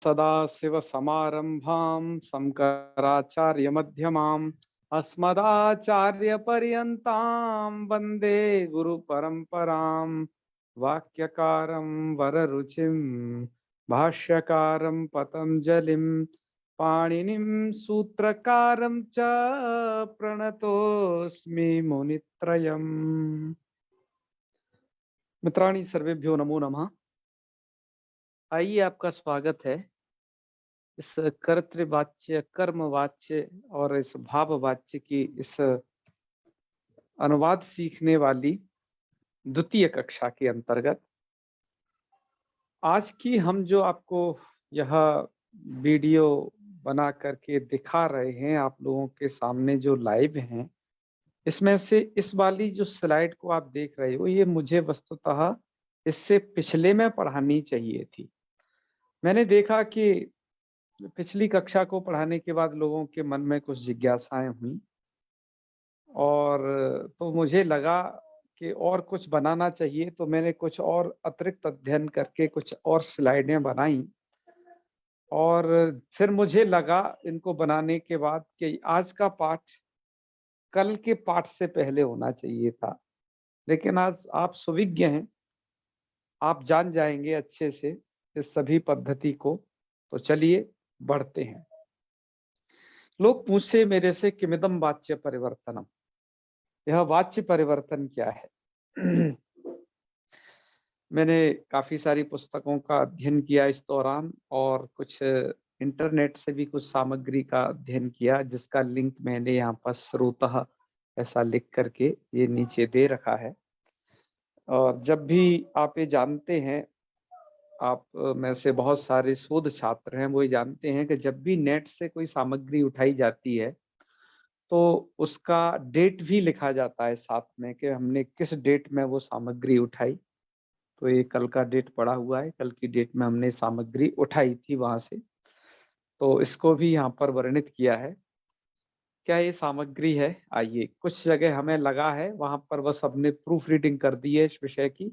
सदाशिवसमारम्भां शङ्कराचार्यमध्यमाम् अस्मदाचार्यपर्यन्तां वन्दे गुरुपरम्परां। वाक्यकारं वररुचिं भाष्यकारं पतञ्जलिं पाणिनिं सूत्रकारं च प्रणतोऽस्मि मुनित्रयम्। मित्राणि सर्वेभ्यो नमो नमः। आइए, आपका स्वागत है इस कर्तृवाच्य, कर्मवाच्य और इस भाववाच्य की इस अनुवाद सीखने वाली द्वितीय कक्षा के अंतर्गत। आज की हम जो आपको यह वीडियो बना करके दिखा रहे हैं आप लोगों के सामने जो लाइव हैं, इसमें से इस वाली जो स्लाइड को आप देख रहे हो, ये मुझे वस्तुतः इससे पिछले में पढ़ानी चाहिए थी। मैंने देखा कि पिछली कक्षा को पढ़ाने के बाद लोगों के मन में कुछ जिज्ञासाएं हुई और तो मुझे लगा कि और कुछ बनाना चाहिए, तो मैंने कुछ और अतिरिक्त अध्ययन करके कुछ और स्लाइडें बनाई और फिर मुझे लगा इनको बनाने के बाद कि आज का पाठ कल के पाठ से पहले होना चाहिए था, लेकिन आज आप सुविज्ञ हैं, आप जान जाएंगे अच्छे से इस सभी पद्धति को। तो चलिए बढ़ते हैं। लोग पूछे मेरे से किमिदम वाच्य परिवर्तनम, यह वाच्य परिवर्तन क्या है। मैंने काफी सारी पुस्तकों का अध्ययन किया इस दौरान और कुछ इंटरनेट से भी कुछ सामग्री का अध्ययन किया, जिसका लिंक मैंने यहाँ पर स्रोतः ऐसा लिख करके ये नीचे दे रखा है। और जब भी आप ये जानते हैं, आप में से बहुत सारे शोध छात्र हैं, वो ये जानते हैं कि जब भी नेट से कोई सामग्री उठाई जाती है तो उसका डेट भी लिखा जाता है साथ में कि हमने किस डेट में वो सामग्री उठाई। तो ये कल का डेट पड़ा हुआ है, कल की डेट में हमने सामग्री उठाई थी वहां से, तो इसको भी यहाँ पर वर्णित किया है। क्या ये सामग्री है? आइए, कुछ जगह हमें लगा है वहां पर बस हमने प्रूफ रीडिंग कर दी है इस विषय की,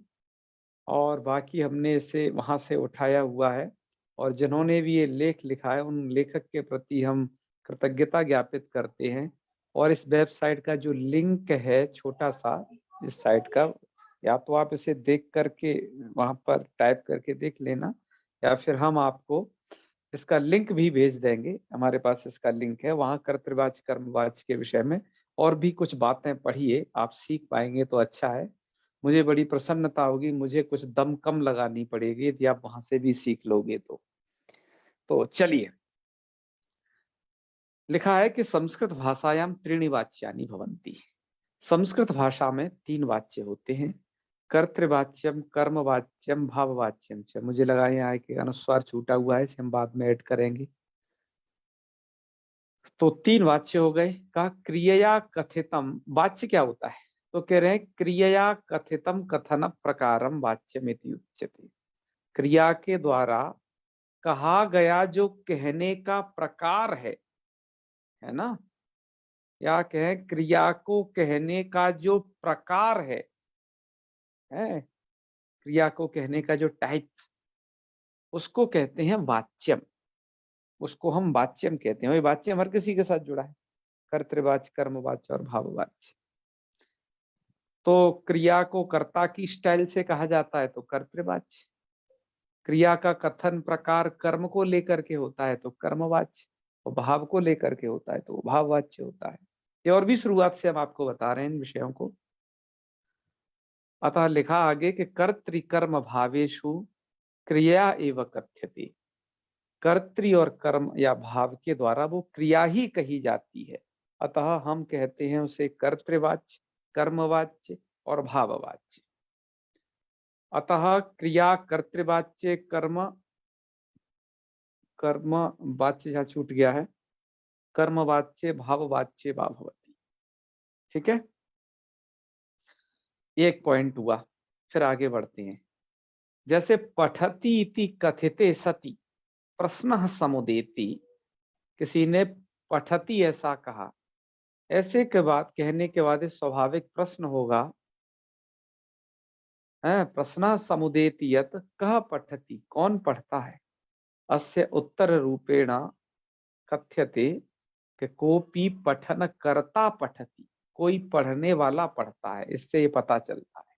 और बाकी हमने इसे वहां से उठाया हुआ है। और जिन्होंने भी ये लेख लिखा है उन लेखक के प्रति हम कृतज्ञता ज्ञापित करते हैं। और इस वेबसाइट का जो लिंक है छोटा सा इस साइट का, या तो आप इसे देख करके वहां पर टाइप करके देख लेना, या फिर हम आपको इसका लिंक भी भेज देंगे। हमारे पास इसका लिंक है, वहां कर्तृवाच्य कर्मवाच्य के विषय में और भी कुछ बातें पढ़िए, आप सीख पाएंगे तो अच्छा है। मुझे बड़ी प्रसन्नता होगी, मुझे कुछ दम कम लगानी पड़ेगी यदि आप वहां से भी सीख लोगे तो चलिए। लिखा है कि संस्कृत भाषायाम त्रीणि वाच्यानि भवन्ति। संस्कृत भाषा में 3 वाच्य होते हैं, कर्तृवाच्यम, कर्मवाच्यम, भाववाच्यम च। मुझे लगा यहाँ के अनुस्वार छूटा हुआ है, इसे हम बाद में ऐड करेंगे। तो 3 वाच्य हो गए। का क्रियया कथितम, वाच्य क्या होता है? तो कह रहे हैं क्रियया कथितम कथन प्रकारम वाच्यमिति उच्यते। क्रिया के द्वारा कहा गया जो कहने का प्रकार है ना, या कहें क्रिया को कहने का जो प्रकार है, क्रिया को कहने का जो टाइप, उसको कहते हैं वाच्यम। उसको हम वाच्यम कहते हैं। वही वाच्यम हर किसी के साथ जुड़ा है, कर्तृवाच्य, कर्मवाच्य और भाववाच्य। तो क्रिया को कर्ता की स्टाइल से कहा जाता है तो कर्तृवाच्य, क्रिया का कथन प्रकार कर्म को लेकर के होता है तो कर्मवाच्य, और भाव को लेकर के होता है तो भाववाच्य होता है। ये और भी शुरुआत से हम आपको बता रहे हैं इन विषयों को। अतः लिखा आगे कि कर्तृकर्म भावेषु क्रिया एव कथ्यते। कर्तृ और कर्म या भाव के द्वारा वो क्रिया ही कही जाती है, अतः हम कहते हैं उसे कर्तृवाच्य, कर्मवाच्य और भाववाच्य। अतः क्रिया कर्तृवाच्य, कर्म वाच्य जहाँ छूट गया है, कर्मवाच्य, भाववाच्य वा भवति। ठीक है, एक पॉइंट हुआ। फिर आगे बढ़ते हैं। जैसे पठति इति कथिते सति प्रश्न समुदेति, किसी ने पठति ऐसा कहा, ऐसे के बाद कहने के बाद स्वाभाविक प्रश्न होगा, है प्रश्न समुदेति यत कह पठति, कौन पढ़ता है। अस्य उत्तर रूपेण कथ्यते कि कोपी पठन कर्ता पठति, कोई पढ़ने वाला पढ़ता है, इससे ये पता चलता है।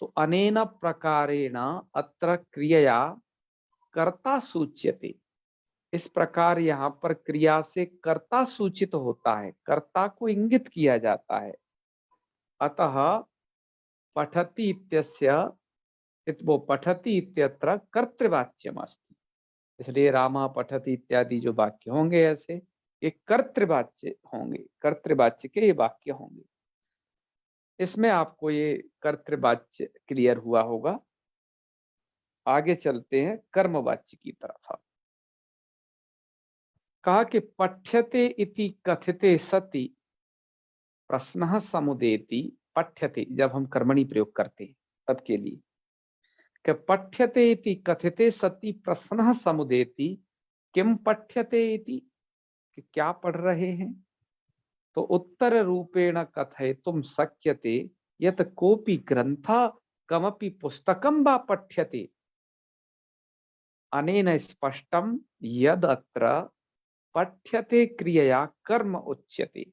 तो अनेन प्रकारेण अत्र क्रियया कर्ता सूच्यते, इस प्रकार यहाँ पर क्रिया से कर्ता सूचित होता है, कर्ता को इंगित किया जाता है। अतः पठति इत्यस्य वो पठति इत्यत्र कर्तृवाच्यम अस्ति, इसलिए रामः पठति इत्यादि जो वाक्य होंगे ऐसे ये कर्तृवाच्य होंगे, कर्तृवाच्य के ये वाक्य होंगे। इसमें आपको ये कर्तृवाच्य क्लियर हुआ होगा। आगे चलते हैं कर्मवाच्य की तरफ। कहा कि पठ्यते इति कथिते सति प्रश्नः समुदेति, पठ्यते जब हम कर्मणि प्रयोग करते हैं तब के लिए, कि पठ्यते इति कथिते सति प्रश्नः समुदेति, किम पठ्यते इति, कि क्या पढ़ रहे हैं। तो उत्तर रूपेण कथयितुं शक्यते यत् कोपि ग्रंथः कमपि पुस्तकं वा पठ्यते, अनेन स्पष्टं यद् अत्र पठ्यते क्रियया कर्म उच्यते।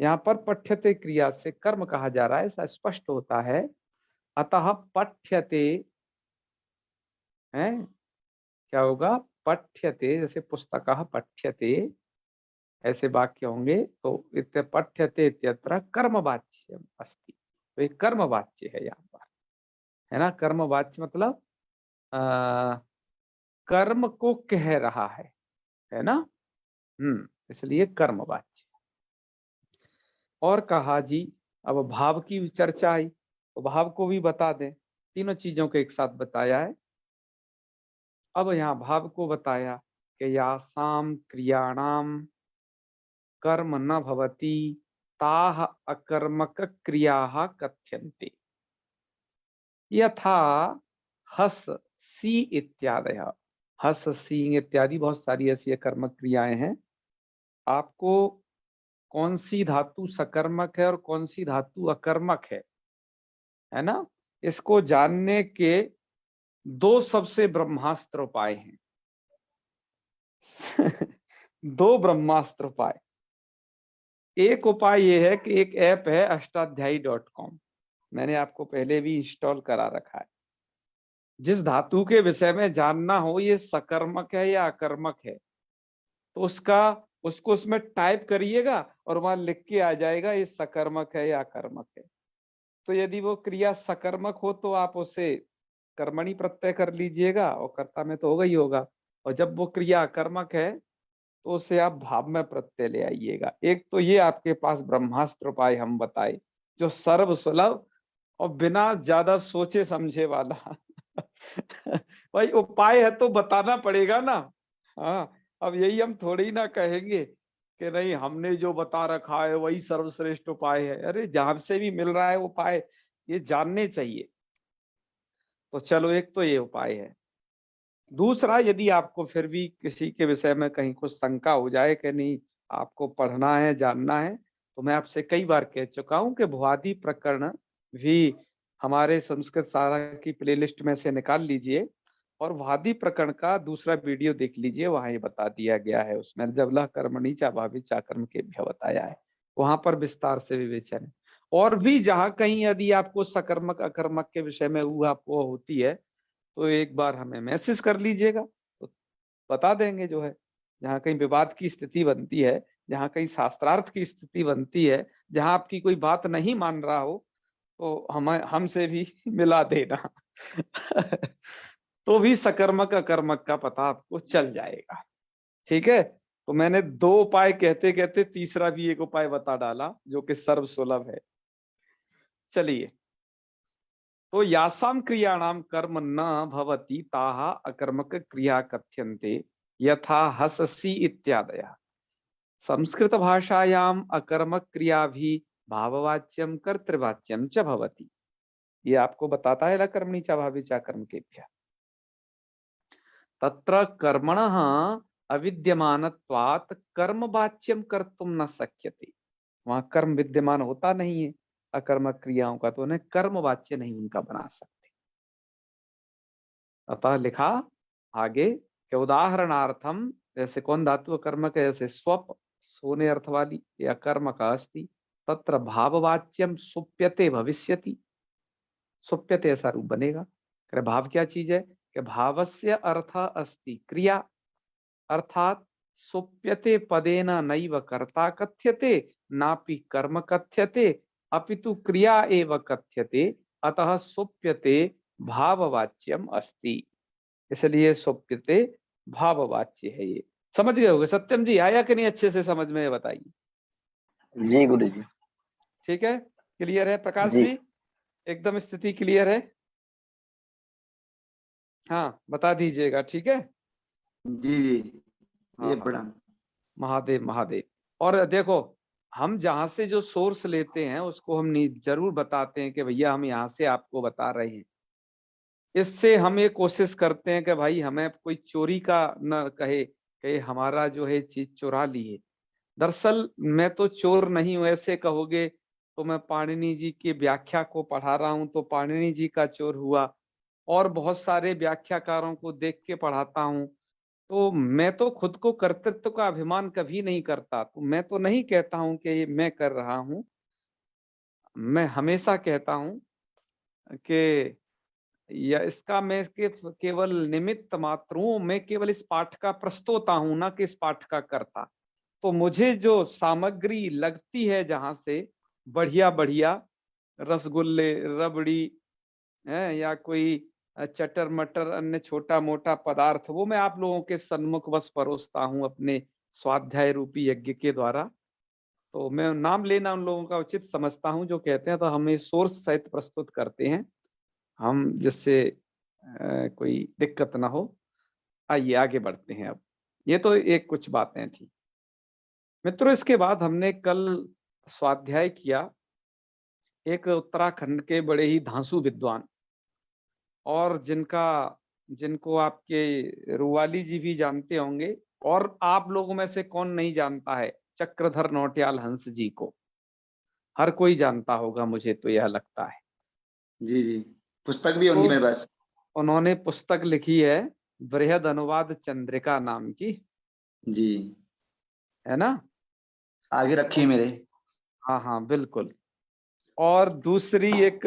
यहाँ पर पठ्यते क्रिया से कर्म कहा जा रहा है, ऐसा स्पष्ट होता है। अतः पठ्यते है क्या होगा, पठ्यते जैसे पुस्तकः पठ्यते ऐसे वाक्य होंगे, तो इत्य पठ्यते इत्यत्र कर्मवाच्यम अस्ति, तो ये कर्मवाच्य है यहाँ पर, है ना। कर्मवाच्य मतलब कर्म को कह रहा है ना। इसलिए कर्मवाच्य। और कहा जी अब भाव की चर्चा आई, तो भाव को भी बता दें, तीनों चीजों को एक साथ बताया है। अब यहाँ भाव को बताया कि यासाम क्रियाणाम कर्म न भवति ताः अकर्मक क्रियाः कथ्यन्ते, यथा हस सी इत्यादयः। हस सी इत्यादि बहुत सारी ऐसी कर्मक क्रियाएं हैं। आपको कौन सी धातु सकर्मक है और कौन सी धातु अकर्मक है ना, इसको जानने के दो सबसे ब्रह्मास्त्र उपाय हैं। दो ब्रह्मास्त्र उपाय। एक उपाय ये है कि एक ऐप है अष्टाध्यायी.com, मैंने आपको पहले भी इंस्टॉल करा रखा है। जिस धातु के विषय में जानना हो ये सकर्मक है या अकर्मक है, तो उसको उसमें टाइप करिएगा और वहां लिख के आ जाएगा ये सकर्मक है या अकर्मक है। तो यदि वो क्रिया सकर्मक हो तो आप उसे कर्मणि प्रत्यय कर लीजिएगा और कर्ता में तो होगा ही होगा, और जब वो क्रिया अकर्मक है तो उसे आप भाव में प्रत्यय ले आइएगा। एक तो ये आपके पास ब्रह्मास्त्र उपाय हम बताए जो सर्व सुलभ और बिना ज्यादा सोचे समझे वाला। भाई उपाय है तो बताना पड़ेगा ना। हाँ, अब यही हम थोड़ी ना कहेंगे कि नहीं हमने जो बता रखा है वही सर्वश्रेष्ठ उपाय है। अरे जहां से भी मिल रहा है उपाय ये जानने चाहिए। तो चलो एक तो ये उपाय है। दूसरा, यदि आपको फिर भी किसी के विषय में कहीं कुछ शंका हो जाए कि नहीं आपको पढ़ना है जानना है, तो मैं आपसे कई बार कह चुका हूं कि भुआदि प्रकरण भी हमारे संस्कृत सारा की प्लेलिस्ट में से निकाल लीजिए और भुआदि प्रकरण का दूसरा वीडियो देख लीजिए, वहां ये बता दिया गया है। उसमें जब लह कर्मणि चा भावी चा कर्म के भी बताया है, वहां पर विस्तार से विवेचन है। और भी जहां कहीं यदि आपको सकर्मक अकर्मक के विषय में ऊहापोह होती है तो एक बार हमें मैसेज कर लीजिएगा, तो बता देंगे। जो है जहाँ कहीं विवाद की स्थिति बनती है, जहाँ कहीं शास्त्रार्थ की स्थिति बनती है, जहाँ आपकी कोई बात नहीं मान रहा हो, तो हमसे भी मिला देना। तो भी सकर्मक अकर्मक का पता आपको चल जाएगा। ठीक है, तो मैंने दो उपाय कहते कहते तीसरा भी एक उपाय बता डाला जो कि सर्व सुलभ है। चलिए, तो यासाम क्रियाणाम कर्म न भवति ताः अकर्मक क्रिया कथ्यन्ते यथा हससि इत्यादयः। संस्कृत भाषायाम अकर्मक क्रिया भी भाववाच्यम कर्तृवाच्यम च भवति। ये आपको बताता है कर्मणि च भावी च कर्म केभ्यः। तत्र कर्मणः अविद्यमानत्वात् कर्मवाच्यम कर्तुम न शक्यते। वहां कर्म विद्यमान होता नहीं है अकर्मक क्रियाओं का, तो उन्हें कर्मवाच्य नहीं उनका बना सकते। अतः लिखा आगे कि उदाहरणार्थम जैसे कौन धातु कर्मक है, जैसे स्वप सोने अर्थ वाली या कर्मक अस्ति तत्र भाववाच्यम सुप्यते भविष्यति, सुप्यते ऐसा रूप बनेगा। भाव क्या चीज है कि भावस्य अर्थ अस्ति क्रिया, अर्थात सुप्यते पदेन नैव कर्ता कथ्यते नापि कर्म कथ्यते अपितु क्रिया एव कथ्यते, अतः सुप्यते भाववाच्यम अस्ति, इसलिए सुप्यते भाववाच्य है। ये समझ गए होगे सत्यम जी, आया कि नहीं अच्छे से समझ में, बताइए। जी गुरु जी। ठीक है, क्लियर है प्रकाश जी। जी, एकदम स्थिति क्लियर है? हाँ बता दीजिएगा, ठीक है जी जी ये हाँ प्रणाम। महादेव महादेव। और देखो हम जहां से जो सोर्स लेते हैं उसको हम जरूर बताते हैं कि भैया हम यहाँ से आपको बता रहे हैं। इससे हम ये कोशिश करते हैं कि भाई हमें कोई चोरी का न कहे कि हमारा जो है चीज चुरा ली है। दरअसल मैं तो चोर नहीं हूं, ऐसे कहोगे तो मैं पाणिनि जी की व्याख्या को पढ़ा रहा हूं तो पाणिनि जी का चोर हुआ, और बहुत सारे व्याख्याकारों को देख के पढ़ाता हूं। तो मैं तो खुद को कर्तृत्व का अभिमान कभी नहीं करता, तो मैं तो नहीं कहता हूं कि ये मैं कर रहा हूं। मैं हमेशा कहता हूं कि या इसका मैं केवल निमित्त मात्र हूं, मैं केवल इस पाठ का प्रस्तोता हूं, ना कि इस पाठ का कर्ता। तो मुझे जो सामग्री लगती है जहां से बढ़िया बढ़िया रसगुल्ले रबड़ी है या कोई चटर मटर अन्य छोटा मोटा पदार्थ, वो मैं आप लोगों के सन्मुख बस परोसता हूं अपने स्वाध्याय रूपी यज्ञ के द्वारा। तो मैं नाम लेना उन लोगों का उचित समझता हूं जो कहते हैं, तो हमें सोर्स सहित प्रस्तुत करते हैं हम, जिससे कोई दिक्कत ना हो। आइए आगे बढ़ते हैं। अब ये तो एक कुछ बातें थी मित्रों। इसके बाद हमने कल स्वाध्याय किया एक उत्तराखंड के बड़े ही धांसू विद्वान, और जिनको आपके रुवाली जी भी जानते होंगे, और आप लोगों में से कौन नहीं जानता है चक्रधर नौटियाल हंस जी को, हर कोई जानता होगा मुझे तो यह लगता है। जी जी पुस्तक भी होंगी तो मेरे पास। उन्होंने पुस्तक लिखी है बृहद अनुवाद चंद्रिका नाम की, जी है ना? आगे रखिए मेरे। हाँ हाँ बिल्कुल। और दूसरी एक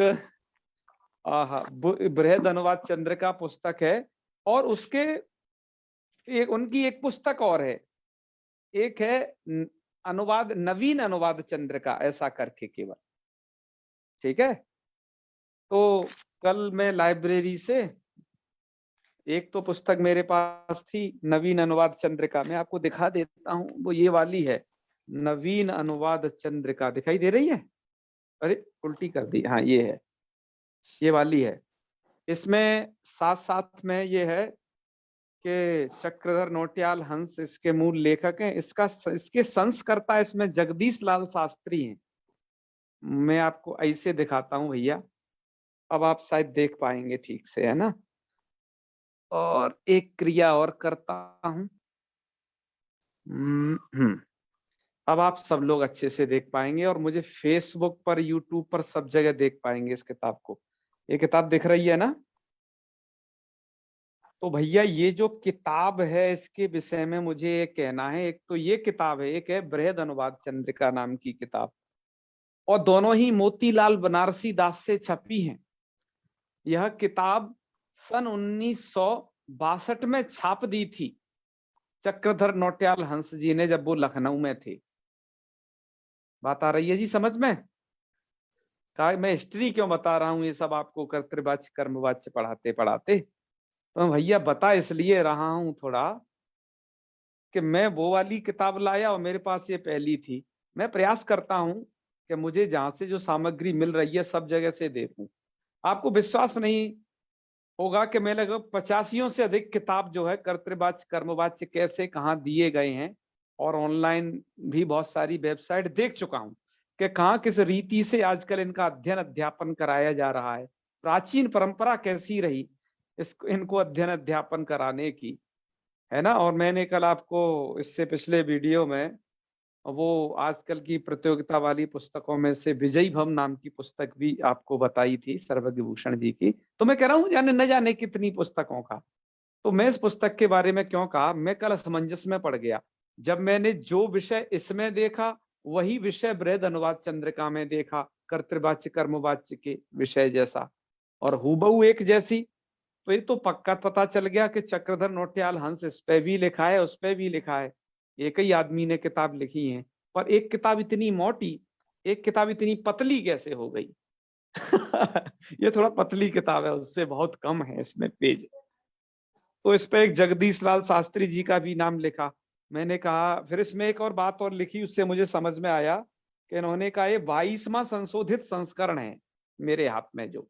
बृहद अनुवाद चंद्रिका पुस्तक है, और उसके उनकी एक पुस्तक और है, एक है अनुवाद नवीन अनुवाद चंद्रिका ऐसा करके केवल, ठीक है। तो कल मैं लाइब्रेरी से एक तो पुस्तक मेरे पास थी नवीन अनुवाद चंद्रिका, मैं आपको दिखा देता हूं, वो ये वाली है नवीन अनुवाद चंद्रिका, दिखाई दे रही है? अरे उल्टी कर दी, हाँ ये है, ये वाली है। इसमें साथ साथ में ये है कि चक्रधर नौटियाल हंस इसके मूल लेखक हैं, इसके संस्कर्ता इसमें जगदीश लाल शास्त्री हैं। मैं आपको ऐसे दिखाता हूं भैया, अब आप शायद देख पाएंगे ठीक से, है ना? और एक क्रिया और करता हूं। अब आप सब लोग अच्छे से देख पाएंगे, और मुझे फेसबुक पर यूट्यूब पर सब जगह देख पाएंगे इस किताब को। ये किताब दिख रही है ना? तो भैया ये जो किताब है इसके विषय में मुझे ये कहना है, एक तो ये किताब है, एक है बृहद अनुवाद चंद्रिका नाम की किताब, और दोनों ही मोतीलाल बनारसी दास से छपी हैं। यह किताब सन 1962 में छाप दी थी चक्रधर नौटियाल हंस जी ने, जब वो लखनऊ में थे। बात आ रही है जी समझ में? कहा मैं हिस्ट्री क्यों बता रहा हूं ये सब आपको कर्तृवाच्य कर्मवाच्य पढ़ाते पढ़ाते, तो भैया बता इसलिए रहा हूं थोड़ा कि मैं वो वाली किताब लाया और मेरे पास ये पहली थी। मैं प्रयास करता हूं कि मुझे जहां से जो सामग्री मिल रही है सब जगह से देखूं। आपको विश्वास नहीं होगा कि मैं लगभग 85 से अधिक किताब जो है कर्तृवाच्य कर्मवाच्य कैसे कहाँ दिए गए हैं, और ऑनलाइन भी बहुत सारी वेबसाइट देख चुका हूं कि कहाँ किस रीति से आजकल इनका अध्ययन अध्यापन कराया जा रहा है, प्राचीन परंपरा कैसी रही इनको अध्ययन अध्यापन कराने की, है ना? और मैंने कल आपको इससे पिछले वीडियो में वो आजकल की प्रतियोगिता वाली पुस्तकों में से विजयी भव नाम की पुस्तक भी आपको बताई थी सर्वज्ञ भूषण जी की। तो मैं कह रहा हूँ जाने न जाने कितनी पुस्तकों का, तो मैं इस पुस्तक के बारे में क्यों कहा, मैं कल असमंजस में पड़ गया जब मैंने जो विषय इसमें देखा वही विषय बृहद अनुवाद चंद्रिका में देखा, कर्तृवाच्य कर्मवाच्य के विषय जैसा और हूबहू एक जैसी। तो ये तो पक्का पता चल गया कि चक्रधर नौटियाल हंस इस पे भी लिखा है, उस पे भी लिखा है, एक ही आदमी ने किताब लिखी है। पर एक किताब इतनी मोटी, एक किताब इतनी पतली कैसे हो गई? ये थोड़ा पतली किताब है, उससे बहुत कम है इसमें पेज। तो इस पे एक जगदीश लाल शास्त्री जी का भी नाम लिखा। मैंने कहा, फिर इसमें एक और बात और लिखी, उससे मुझे समझ में आया कि इन्होंने कहा ये 22वां संशोधित संस्करण है मेरे हाथ में जो,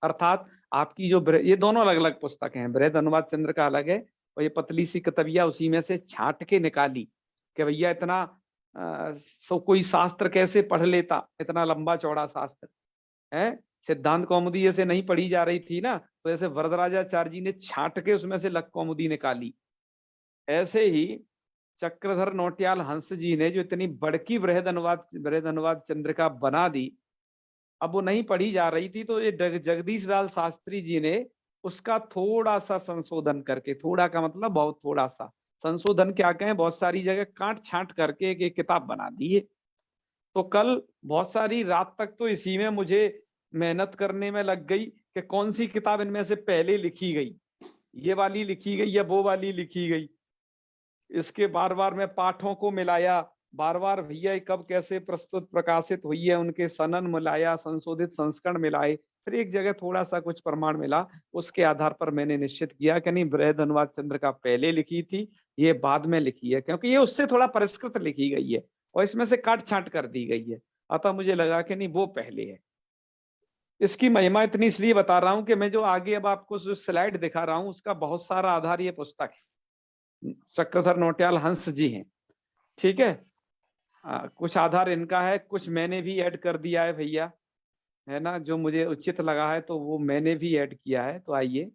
अर्थात आपकी जो ये दोनों अलग अलग पुस्तक हैं, बृहद अनुवाद चंद्र का अलग है और ये पतली सी किताबिया उसी में से छांट के निकाली कि भैया इतना कोई शास्त्र कैसे पढ़ लेता, इतना लंबा चौड़ा शास्त्र है। सिद्धांत कौमुदी जैसे नहीं पढ़ी जा रही थी ना, तो जैसे वरदराजाचार्य जी ने छांट के उसमें से लक कौमुदी निकाली, ऐसे ही चक्रधर नौटियाल हंस जी ने जो इतनी बड़की बृहद अनुवाद चंद्रिका बना दी, अब वो नहीं पढ़ी जा रही थी, तो ये जगदीश लाल शास्त्री जी ने उसका थोड़ा सा संशोधन करके, थोड़ा का मतलब बहुत थोड़ा सा संशोधन, क्या कहें, बहुत सारी जगह काट छांट करके एक किताब बना दी है। तो कल बहुत सारी रात तक तो इसी में मुझे मेहनत करने में लग गई कि कौन सी किताब इनमें से पहले लिखी गई, ये वाली लिखी गई या वो वाली लिखी गई। इसके बार बार मैं पाठों को मिलाया, बार बार भैया कब कैसे प्रस्तुत प्रकाशित हुई है उनके सनन मिलाया, संशोधित संस्करण मिलाए, फिर एक जगह थोड़ा सा कुछ प्रमाण मिला, उसके आधार पर मैंने निश्चित किया कि नहीं, बृहद अनुवाद चंद्र का पहले लिखी थी, ये बाद में लिखी है, क्योंकि ये उससे थोड़ा परिष्कृत लिखी गई है और इसमें से काट छांट कर दी गई है। अतः मुझे लगा कि नहीं, वो पहले है। इसकी महिमा इतनी इसलिए बता रहा हूं कि मैं जो आगे अब आपको जो स्लाइड दिखा रहा हूं उसका बहुत सारा आधार ये पुस्तक है, चक्रधर नौटियाल हंस जी हैं, ठीक है। कुछ आधार इनका है, कुछ मैंने भी ऐड कर दिया है भैया, है ना, जो मुझे उचित लगा है तो वो मैंने भी ऐड किया है। तो आइए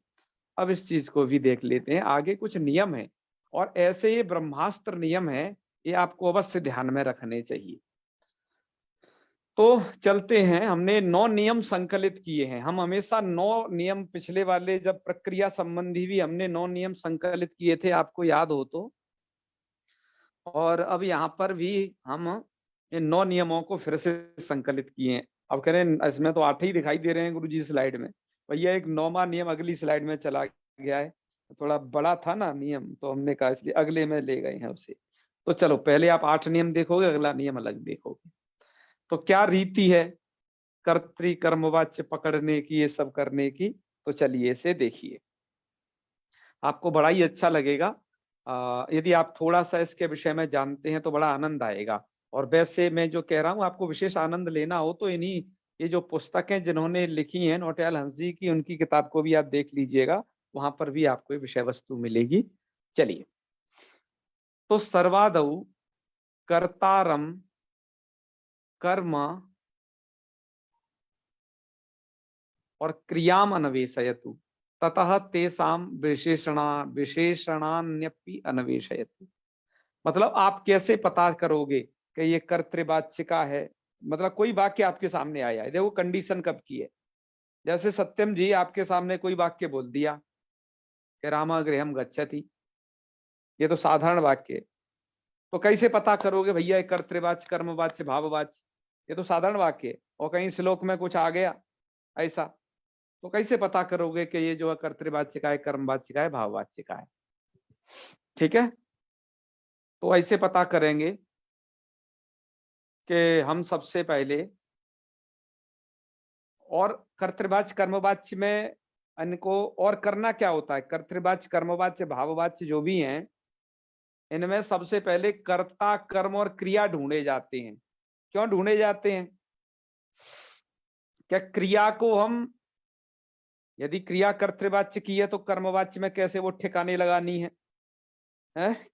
अब इस चीज को भी देख लेते हैं। आगे कुछ नियम है और ऐसे ये ब्रह्मास्त्र नियम है, ये आपको अवश्य ध्यान में रखने चाहिए। तो चलते हैं, हमने 9 नियम संकलित किए हैं। हम हमेशा 9 नियम, पिछले वाले जब प्रक्रिया संबंधी भी हमने 9 नियम संकलित किए थे, आपको याद हो तो, और अब यहाँ पर भी हम इन 9 नियमों को फिर से संकलित किए हैं। अब कह रहे हैं इसमें तो 8 ही दिखाई दे रहे हैं गुरुजी स्लाइड में, भैया एक 9वां नियम अगली स्लाइड में चला गया है, थोड़ा बड़ा था ना नियम, तो हमने कहा इसलिए अगले में ले गए हैं उसे। तो चलो पहले आप 8 नियम देखोगे, अगला नियम अलग देखोगे। तो क्या रीति है कर्तृ कर्मवाच्य पकड़ने की, ये सब करने की, तो चलिए इसे देखिए, आपको बड़ा ही अच्छा लगेगा। यदि आप थोड़ा सा इसके विषय में जानते हैं तो बड़ा आनंद आएगा। और वैसे मैं जो कह रहा हूँ, आपको विशेष आनंद लेना हो तो इन्हीं ये जो पुस्तकें जिन्होंने लिखी हैं नौटियाल हंस जी की, उनकी किताब को भी आप देख लीजिएगा, वहां पर भी आपको ये विषय वस्तु मिलेगी। चलिए, तो सर्वादौ कर्तारम कर्म और क्रियाम अन्वेषयतु ततः तेसाम विशेषणान्यपि अन्वेषयतु। मतलब आप कैसे पता करोगे कि ये कर्तृवाच्य का है, मतलब कोई वाक्य आपके सामने आया है, देखो कंडीशन कब की है। जैसे सत्यम जी आपके सामने कोई वाक्य बोल दिया कि रामा गृहम गच्छति, ये तो साधारण वाक्य है, तो कैसे पता करोगे भैया ये कर्तृवाच्य कर्मवाच्य भाववाच्य, ये तो साधारण वाक्य है, और कहीं श्लोक में कुछ आ गया ऐसा, तो कैसे पता करोगे कि ये जो है कर्तृवाच्य का है, कर्मवाच्य का है, भाववाच्य का है? ठीक है, तो ऐसे पता करेंगे कि हम सबसे पहले, और कर्तृवाच्य कर्मवाच्य में इनको और करना क्या होता है, कर्तृवाच्य कर्मवाच्य भाववाच्य जो भी हैं, इनमें सबसे पहले कर्ता कर्म और क्रिया ढूंढे जाते हैं। क्यों ढूंढे जाते हैं? क्या क्रिया को हम, यदि क्रिया कर्तृवाच्य की है तो कर्मवाच्य में कैसे वो ठिकाने लगानी है,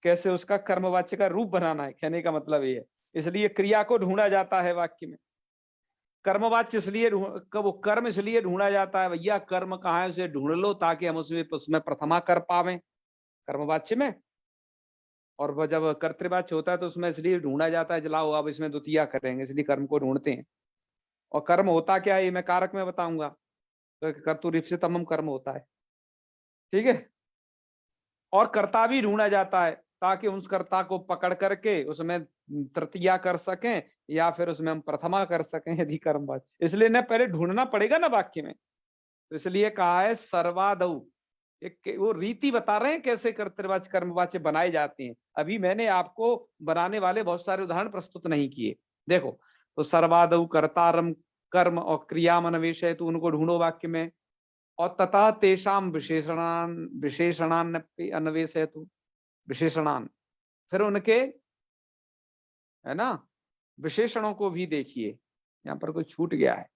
कैसे उसका कर्मवाच्य का रूप बनाना है, कहने का मतलब ये है। इसलिए क्रिया को ढूंढा जाता है वाक्य में। कर्मवाच्य इसलिए वो कर्म इसलिए ढूंढा जाता है, भैया कर्म कहाँ है उसे ढूंढ लो ताकि हम उसमें प्रथमा कर पावे कर्मवाच्य में। और वह जब कर्तृवाच्य होता है तो उसमें इसलिए ढूंढा जाता है, जलाओ अब इसमें द्वितीया करेंगे, इसलिए कर्म को ढूंढते हैं। और कर्म होता क्या है ये मैं कारक में बताऊंगा, तो कर्तुरीप्सितमम कर्म होता है, ठीक है। और कर्ता भी ढूंढा जाता है ताकि उस कर्ता को पकड़ करके उसमें तृतीया कर सकें या फिर उसमें हम प्रथमा कर सकें यदि कर्मवाच्य, इसलिए ना पहले ढूंढना पड़ेगा ना वाक्य में। तो इसलिए कहा है सर्वादौ, एक वो रीति बता रहे हैं कैसे कर्तृवाच्य कर्मवाच्य बनाए जाते हैं। अभी मैंने आपको बनाने वाले बहुत सारे उदाहरण प्रस्तुत नहीं किए। देखो, तो सर्वादौ कर्तारम कर्म और क्रियाम अन्वेष है, तो उनको ढूंढो वाक्य में। और तथा तेषाम विशेषणान अन्वेष है, तो विशेषणान, फिर उनके, है ना, विशेषणों को भी देखिए। यहाँ पर कोई छूट गया है,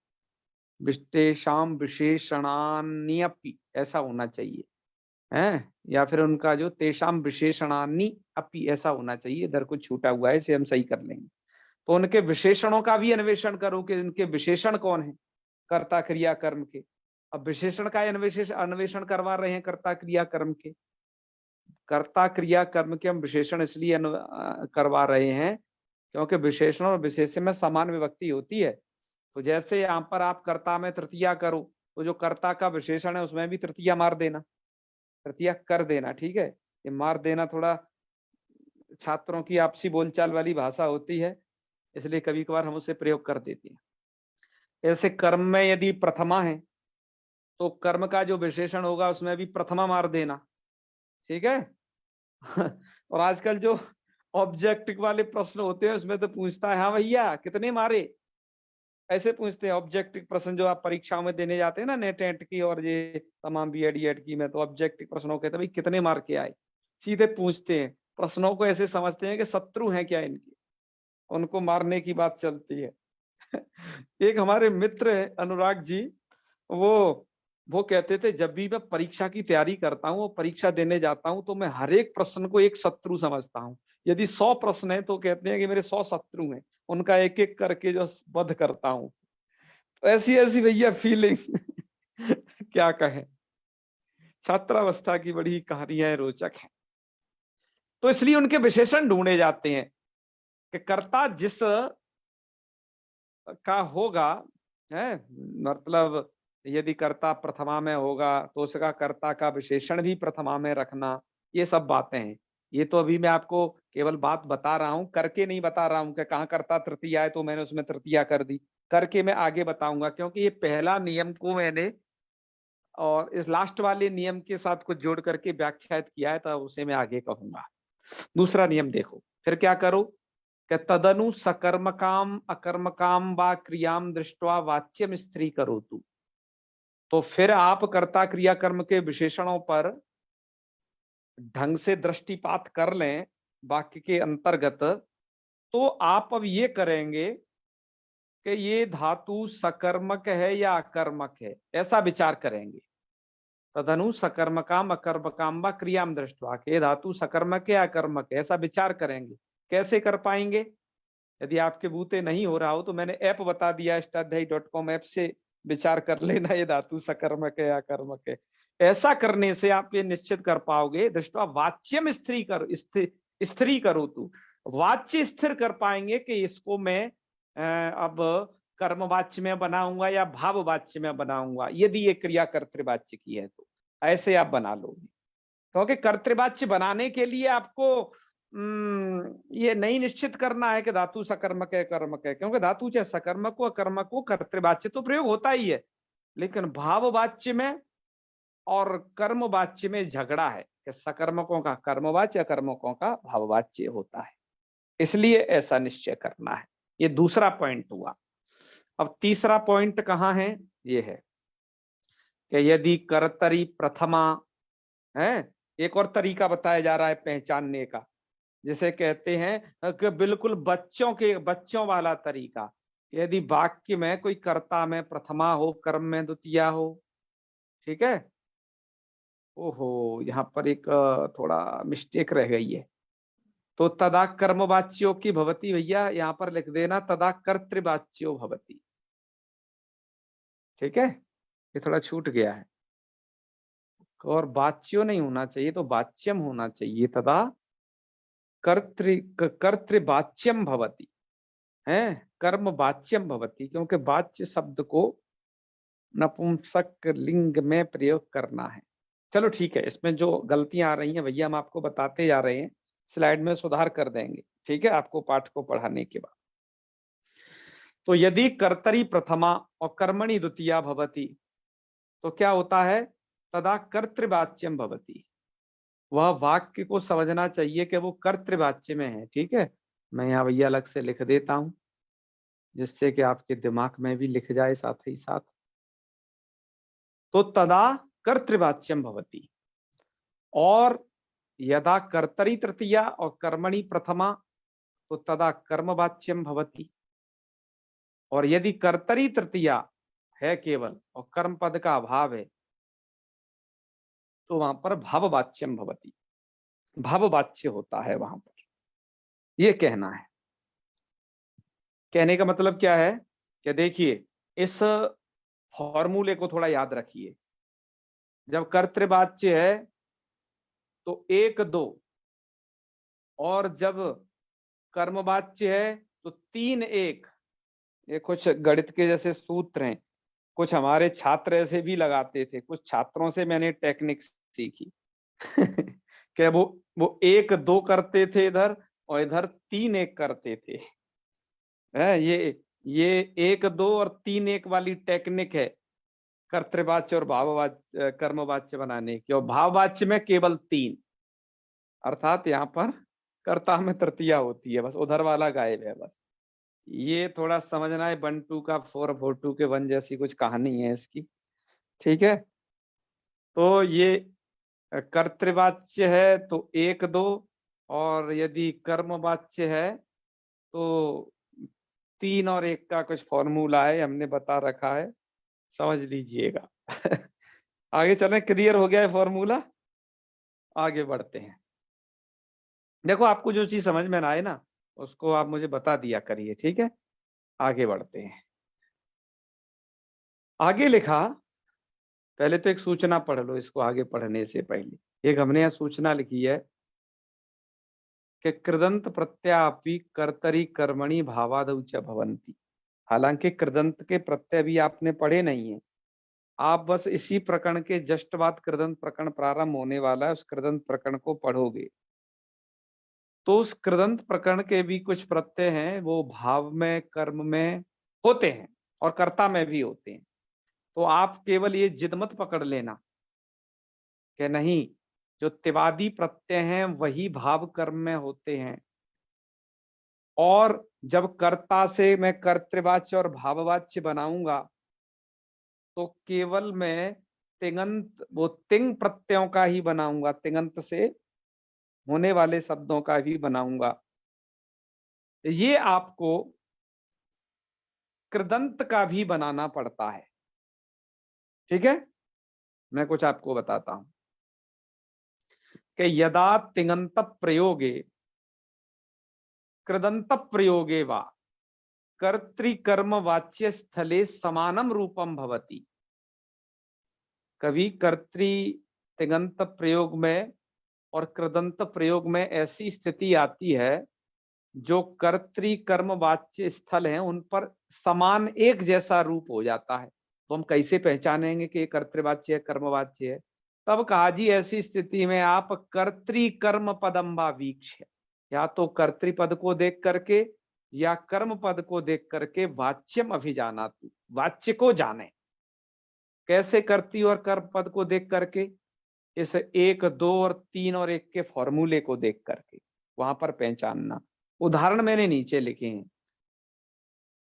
विशेषाम विशेषणान्यपि ऐसा होना चाहिए है, या फिर उनका जो तेषाम विशेषणानि अपि ऐसा होना चाहिए, इधर कुछ छूटा हुआ है, इसे हम सही कर लेंगे। तो उनके विशेषणों का भी अन्वेषण करो कि उनके विशेषण कौन है कर्ता क्रिया कर्म के। अब विशेषण का अन्वेषण करवा रहे हैं कर्ता क्रिया कर्म के। कर्ता क्रिया कर्म के हम विशेषण इसलिए करवा रहे हैं क्योंकि विशेषण और विशेषण में समान विभक्ति होती है। तो जैसे यहाँ पर आप कर्ता में तृतीया करो, तो जो कर्ता का विशेषण है उसमें भी तृतीया मार देना, तृतीया कर देना, ठीक है। ये मार देना थोड़ा छात्रों की आपसी बोलचाल वाली भाषा होती है, इसलिए कभी कभार हम उसे प्रयोग कर देते हैं। ऐसे कर्म में यदि प्रथमा है तो कर्म का जो विशेषण होगा उसमें भी प्रथमा मार देना, ठीक है। और आजकल जो ऑब्जेक्टिव वाले प्रश्न होते हैं उसमें तो पूछता है हाँ भैया कितने मारे, ऐसे पूछते हैं। ऑब्जेक्टिव प्रश्न जो आप परीक्षाओं में देने जाते हैं ना, नेट एंट की और ये तमाम बीएड की में, तो ऑब्जेक्टिव प्रश्नों कहते हैं भाई कितने मार के आए, सीधे पूछते हैं। प्रश्नों को ऐसे समझते हैं कि शत्रु हैं क्या इनके, उनको मारने की बात चलती है। एक हमारे मित्र है अनुराग जी, वो कहते थे जब भी मैं परीक्षा की तैयारी करता हूँ, परीक्षा देने जाता हूँ, तो मैं हर एक प्रश्न को एक शत्रु समझता हूँ। यदि 100 प्रश्न है तो कहते हैं कि मेरे 100 शत्रु हैं, उनका एक एक करके जो वध करता हूँ। तो ऐसी ऐसी भैया फीलिंग क्या कहें, छात्रावस्था की बड़ी कहानियां रोचक है। तो इसलिए उनके विशेषण ढूंढे जाते हैं कि कर्ता जिस का होगा, है मतलब यदि कर्ता प्रथमा में होगा तो उसका कर्ता का विशेषण भी प्रथमा में रखना, ये सब बातें हैं। ये तो अभी मैं आपको केवल बात बता रहा हूं, करके नहीं बता रहा हूं कि कहाँ कर्ता तृतीया है तो मैंने उसमें तृतीया कर दी। करके मैं आगे बताऊंगा, क्योंकि ये पहला नियम को मैंने और इस लास्ट वाले नियम के साथ कुछ जोड़ करके व्याख्यात किया है, तो उसे मैं आगे कहूंगा। दूसरा नियम देखो, फिर क्या करो कि तदनु सकर्मकाम अकर्मकाम व क्रियाम दृष्टवा वाच्यम स्त्री करो तू। तो फिर आप कर्ता क्रिया कर्म के विशेषणों पर ढंग से दृष्टिपात कर लें वाक्य के अंतर्गत, तो आप अब ये करेंगे कि ये धातु सकर्मक है या अकर्मक है, ऐसा विचार करेंगे। तदनु सकर्मकाम अकर्मकाम व क्रियाम दृष्टवा, के धातु सकर्मक है या अकर्मक है, ऐसा विचार करेंगे। कैसे कर पाएंगे? यदि आपके बूते नहीं हो रहा हो तो मैंने ऐप बता दिया, अष्टाध्यायी.com ऐप से विचार कर लेना ये धातु सकर्मक है या कर्मक है। ऐसा करने से आप ये निश्चित कर पाओगे, दृष्टवा वाच्यम स्त्री करो तू, वाच्य स्थिर कर पाएंगे कि इसको मैं अब कर्मवाच्य में बनाऊंगा या भाववाच्य में बनाऊंगा, यदि ये क्रिया कर्तृवाच्य की है तो ऐसे आप बना लोगे। क्योंकि कर्तृवाच्य बनाने के लिए आपको ये नहीं निश्चित करना है कि धातु सकर्मक है कर्मक है, क्योंकि धातु चाहे सकर्मक हो अकर्मक हो कर्तृवाच्य तो प्रयोग होता ही है, लेकिन भाववाच्य में और कर्मवाच्य में झगड़ा है कि सकर्मकों का कर्मवाच्य अकर्मकों का भाववाच्य होता है, इसलिए ऐसा निश्चय करना है। ये दूसरा पॉइंट हुआ। अब तीसरा पॉइंट कहाँ है? ये है कि यदि कर्तरी प्रथमा है, एक और तरीका बताया जा रहा है पहचानने का, जिसे कहते हैं कि बिल्कुल बच्चों वाला तरीका। यदि वाक्य में कोई कर्ता में प्रथमा हो, कर्म में द्वितीया हो, ठीक है। ओहो, यहाँ पर एक थोड़ा मिस्टेक रह गई है। तो तदा कर्मवाच्यो की भवती, भैया यहाँ पर लिख देना तदा कर्तृवाच्यो भवती, ठीक है। ये थोड़ा छूट गया है, और वाच्यो नहीं होना चाहिए, तो वाच्यम होना चाहिए। तदा कर्तृवाच्यम भवती है, कर्म वाच्यम भवती, क्योंकि वाच्य शब्द को नपुंसक लिंग में प्रयोग करना है। चलो ठीक है, इसमें जो गलतियां आ रही हैं भैया हम आपको बताते जा रहे हैं, स्लाइड में सुधार कर देंगे, ठीक है, आपको पाठ को पढ़ाने के बाद। तो यदि कर्तरी प्रथमा और कर्मणि द्वितीया भवति, तो क्या होता है, तदा कर्तृवाच्यम भवति। वह वाक्य को समझना चाहिए कि वो कर्तृवाच्य में है, ठीक है। मैं यहाँ भैया अलग से लिख देता हूं, जिससे कि आपके दिमाग में भी लिख जाए साथ ही साथ। तो तदा कर्तृवाच्यम भवति, और यदा कर्तरी तृतीया और कर्मणि प्रथमा, तो तदा कर्मवाच्यम भवति। और यदि कर्तरी तृतीया है केवल और कर्म पद का अभाव है, तो वहां पर भाववाच्यम भवति, भाववाच्य होता है वहां पर। ये कहना है। कहने का मतलब क्या है कि देखिए, इस फॉर्मूले को थोड़ा याद रखिए। जब कर्तृवाच्य है तो एक दो, और जब कर्मवाच्य है तो तीन एक। ये कुछ गणित के जैसे सूत्र हैं, कुछ हमारे छात्र ऐसे भी लगाते थे, कुछ छात्रों से मैंने टेक्निक सीखी कि वो एक दो करते थे इधर, और इधर तीन एक करते थे। है ये एक दो और तीन एक वाली टेक्निक है कर्तृवाच्य और भाववाच्य कर्मवाच्य बनाने की। और भाववाच्य में केवल तीन, अर्थात यहाँ पर कर्ता में तृतीया होती है, बस उधर वाला गायब है बस। ये थोड़ा समझना है, 1 2 का 4 4 2 के 1 जैसी कुछ कहानी है इसकी, ठीक है। तो ये कर्तृवाच्य है तो एक दो, और यदि कर्मवाच्य है तो तीन और एक का कुछ फॉर्मूला है, हमने बता रखा है, समझ लीजिएगा। आगे चलें, क्लियर हो गया है फॉर्मूला, आगे बढ़ते हैं। देखो, आपको जो चीज समझ में ना आए ना, उसको आप मुझे बता दिया करिए, ठीक है। आगे बढ़ते हैं। आगे लिखा, पहले तो एक सूचना पढ़ लो इसको आगे पढ़ने से पहले। एक हमने यहाँ सूचना लिखी है कि कृदंत प्रत्ययापि कर्तरी कर्मणि भावादौ च भवन्ति। हालांकि कृदंत के प्रत्यय भी आपने पढ़े नहीं है, आप बस इसी प्रकरण के जस्ट बाद कृदंत प्रकरण प्रारंभ होने वाला है, उस कृदंत प्रकरण को पढ़ोगे। तो उस कृदंत प्रकरण के भी कुछ प्रत्यय हैं, वो भाव में कर्म में होते हैं और कर्ता में भी होते हैं। तो आप केवल ये जिद मत पकड़ लेना कि नहीं, जो तिवादी प्रत्यय हैं वही भाव कर्म में होते हैं, और जब कर्ता से मैं कर्तृवाच्य और भाववाच्य बनाऊंगा तो केवल मैं तिङंत, वो तिंग प्रत्ययों का ही बनाऊंगा, तिङंत से होने वाले शब्दों का भी बनाऊंगा। ये आपको कृदंत का भी बनाना पड़ता है, ठीक है। मैं कुछ आपको बताता हूं कि यदा तिङंत प्रयोगे कृदंत प्रयोगे वा कर्तृकर्म वाच्य स्थले समानम रूपम भवति। कभी कर्तृ तिङंत प्रयोग में और कृदंत प्रयोग में ऐसी स्थिति आती है जो कर्तृ कर्म वाच्य स्थल हैं उन पर समान एक जैसा रूप हो जाता है। तो हम कैसे पहचानेंगे कि कर्तृवाच्य है कर्मवाच्य है? तब कहा जी, ऐसी स्थिति में आप कर्तृ कर्म पदम्बा वीक्ष, या तो कर्तृपद को देख करके या कर्म पद को देख करके वाच्यम अभिजानातु, वाच्य को जाने। कैसे? कर्तृ और कर्म पद को देख करके, इस एक दो और तीन और एक के फॉर्मूले को देख करके वहां पर पहचानना। उदाहरण मैंने नीचे लिखे हैं।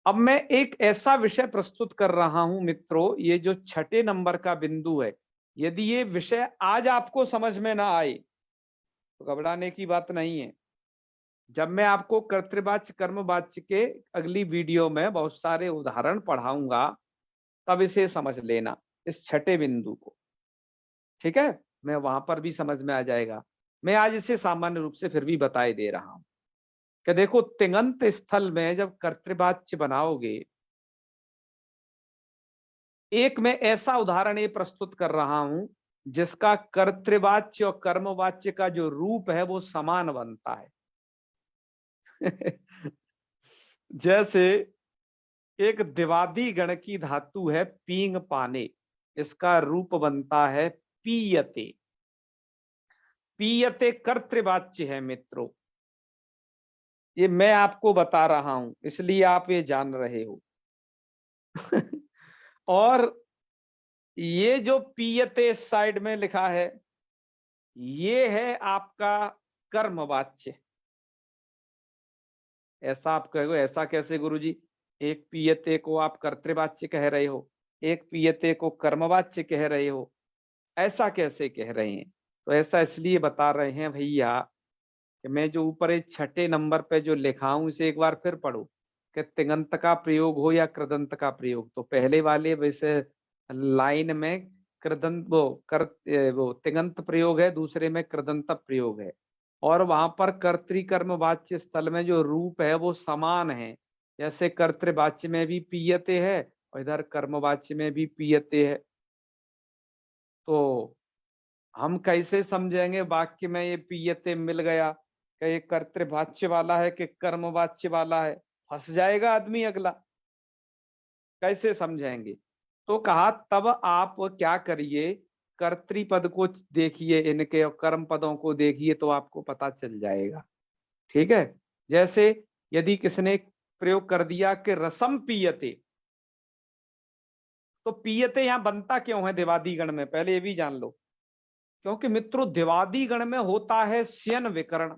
अब मैं एक ऐसा विषय प्रस्तुत कर रहा हूं मित्रों, ये जो 6 नंबर का बिंदु है, यदि ये विषय आज आपको समझ में ना आए तो घबराने की बात नहीं है। जब मैं आपको कर्तृवाच्य कर्मवाच्य के अगली वीडियो में बहुत सारे उदाहरण पढ़ाऊंगा, तब इसे समझ लेना, इस 6 बिंदु को, ठीक है। मैं वहां पर भी समझ में आ जाएगा। मैं आज इसे सामान्य रूप से फिर भी बताए दे रहा हूं कि देखो, तिङंत स्थल में जब कर्तृवाच्य बनाओगे, एक मैं ऐसा उदाहरण ये प्रस्तुत कर रहा हूं जिसका कर्तृवाच्य और कर्मवाच्य का जो रूप है वो समान बनता है। जैसे एक दिवादी गण की धातु है पींग पाने, इसका रूप बनता है पीयते। पीयते कर्तृवाच्य है मित्रों, ये मैं आपको बता रहा हूं इसलिए आप ये जान रहे हो। और ये जो पीयते साइड में लिखा है ये है आपका कर्मवाच्य। ऐसा आप कहोगे ऐसा कैसे गुरुजी, एक पीयते को आप कर्तृवाच्य कह रहे हो, एक पीयते को कर्मवाच्य कह रहे हो, ऐसा कैसे कह रहे हैं? तो ऐसा इसलिए बता रहे हैं भैया कि मैं जो ऊपर एक छठे नंबर पे जो लिखा हूं इसे एक बार फिर पढ़ो कि तिङंत का प्रयोग हो या कृदंत का प्रयोग। तो पहले वाले वैसे लाइन में कृदंत वो तिङंत प्रयोग है, दूसरे में कृदंत प्रयोग है, और वहां पर कर्तृकर्मवाच्य स्थल में जो रूप है वो समान है। जैसे कर्तृवाच्य में भी पीयते है और इधर कर्मवाच्य में भी पीयते है। तो हम कैसे समझेंगे वाक्य में ये पीयते मिल गया कि ये कर्तृवाच्य वाला है कि कर्मवाच्य वाला है? फंस जाएगा आदमी अगला, कैसे समझेंगे? तो कहा तब आप क्या करिए, कर्तृपद को देखिए इनके और कर्म पदों को देखिए तो आपको पता चल जाएगा। ठीक है, जैसे यदि किसने प्रयोग कर दिया कि रसम पीयते, तो पीयते यहां बनता क्यों है दिवादी गण में, पहले ये भी जान लो। क्योंकि मित्रों दिवादी गण में होता है स्यन विकरण,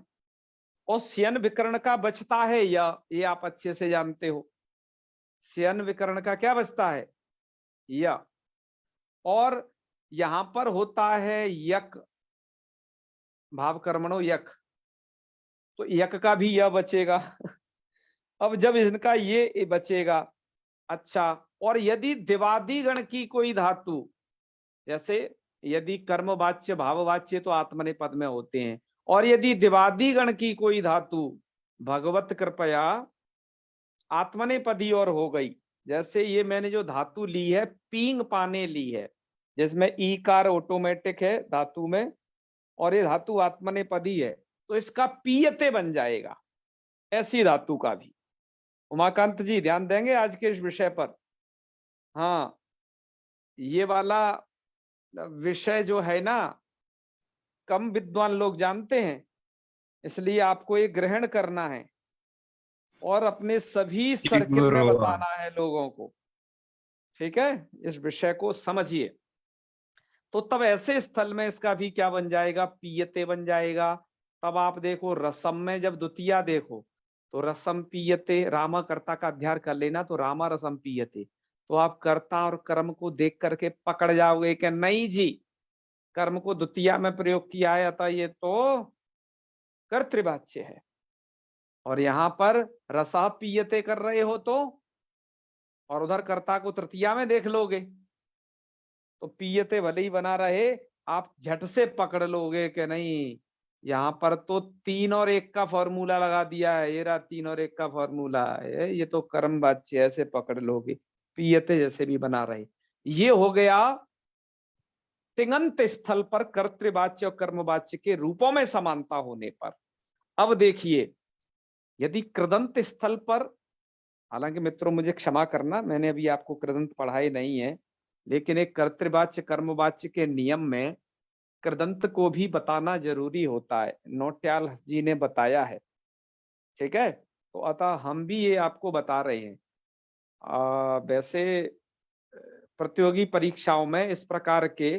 और स्यन विकरण का बचता है ये आप अच्छे से जानते हो। स्यन विकरण का क्या बचता है? य। और यहां पर होता है यक, भाव कर्मणो यक, तो यक का भी यह बचेगा। अब जब इनका ये बचेगा, अच्छा, और यदि दिवादी गण की कोई धातु, जैसे यदि कर्मवाच्य भाववाच्य तो आत्मनेपद में होते हैं, और यदि दिवादी गण की कोई धातु भगवत कृपया आत्मनेपदी और हो गई, जैसे ये मैंने जो धातु ली है पींग पाने ली है, जिसमें ईकार ऑटोमेटिक है धातु में, और ये धातु आत्मनेपदी है, तो इसका पीयते बन जाएगा, ऐसी धातु का भी। उमाकांत जी ध्यान देंगे आज के इस विषय पर। हाँ, ये वाला विषय जो है ना कम विद्वान लोग जानते हैं, इसलिए आपको ये ग्रहण करना है और अपने सभी सर्किल में बताना है लोगों को। ठीक है, इस विषय को समझिए। तो तब ऐसे स्थल में इसका भी क्या बन जाएगा? पीयते बन जाएगा। तब आप देखो रसम में जब द्वितीया देखो तो रसम पीयते, रामा कर्ता का अध्ययन कर लेना तो रामा रसम पीयते, तो आप कर्ता और कर्म को देख करके पकड़ जाओगे कि नहीं जी कर्म को द्वितीया में प्रयोग किया है अतः ये तो कर्तृवाच्य है। और यहाँ पर रसा पीयते कर रहे हो तो, और उधर कर्ता को तृतीया में देख लोगे तो पीयते भले ही बना रहे, आप झट से पकड़ लोगे कि नहीं यहाँ पर तो 3 और 1 का फॉर्मूला लगा दिया है, ये रहा 3 और 1 का फॉर्मूला है, ये तो कर्म वाच्य, ऐसे पकड़ लोगे पीयते जैसे भी बना रहे। ये हो गया तिङंत स्थल पर कर्तृवाच्य और कर्मवाच्य के रूपों में समानता होने पर। अब देखिए यदि कृदंत स्थल पर, हालांकि मित्रों मुझे क्षमा करना मैंने अभी आपको कृदंत पढ़ाए नहीं है, लेकिन एक कर्तृवाच्य कर्मवाच्य के नियम में कृदंत को भी बताना जरूरी होता है, नौट्याल जी ने बताया है। ठीक है, तो अतः हम भी ये आपको बता रहे हैं। वैसे प्रतियोगी परीक्षाओं में इस प्रकार के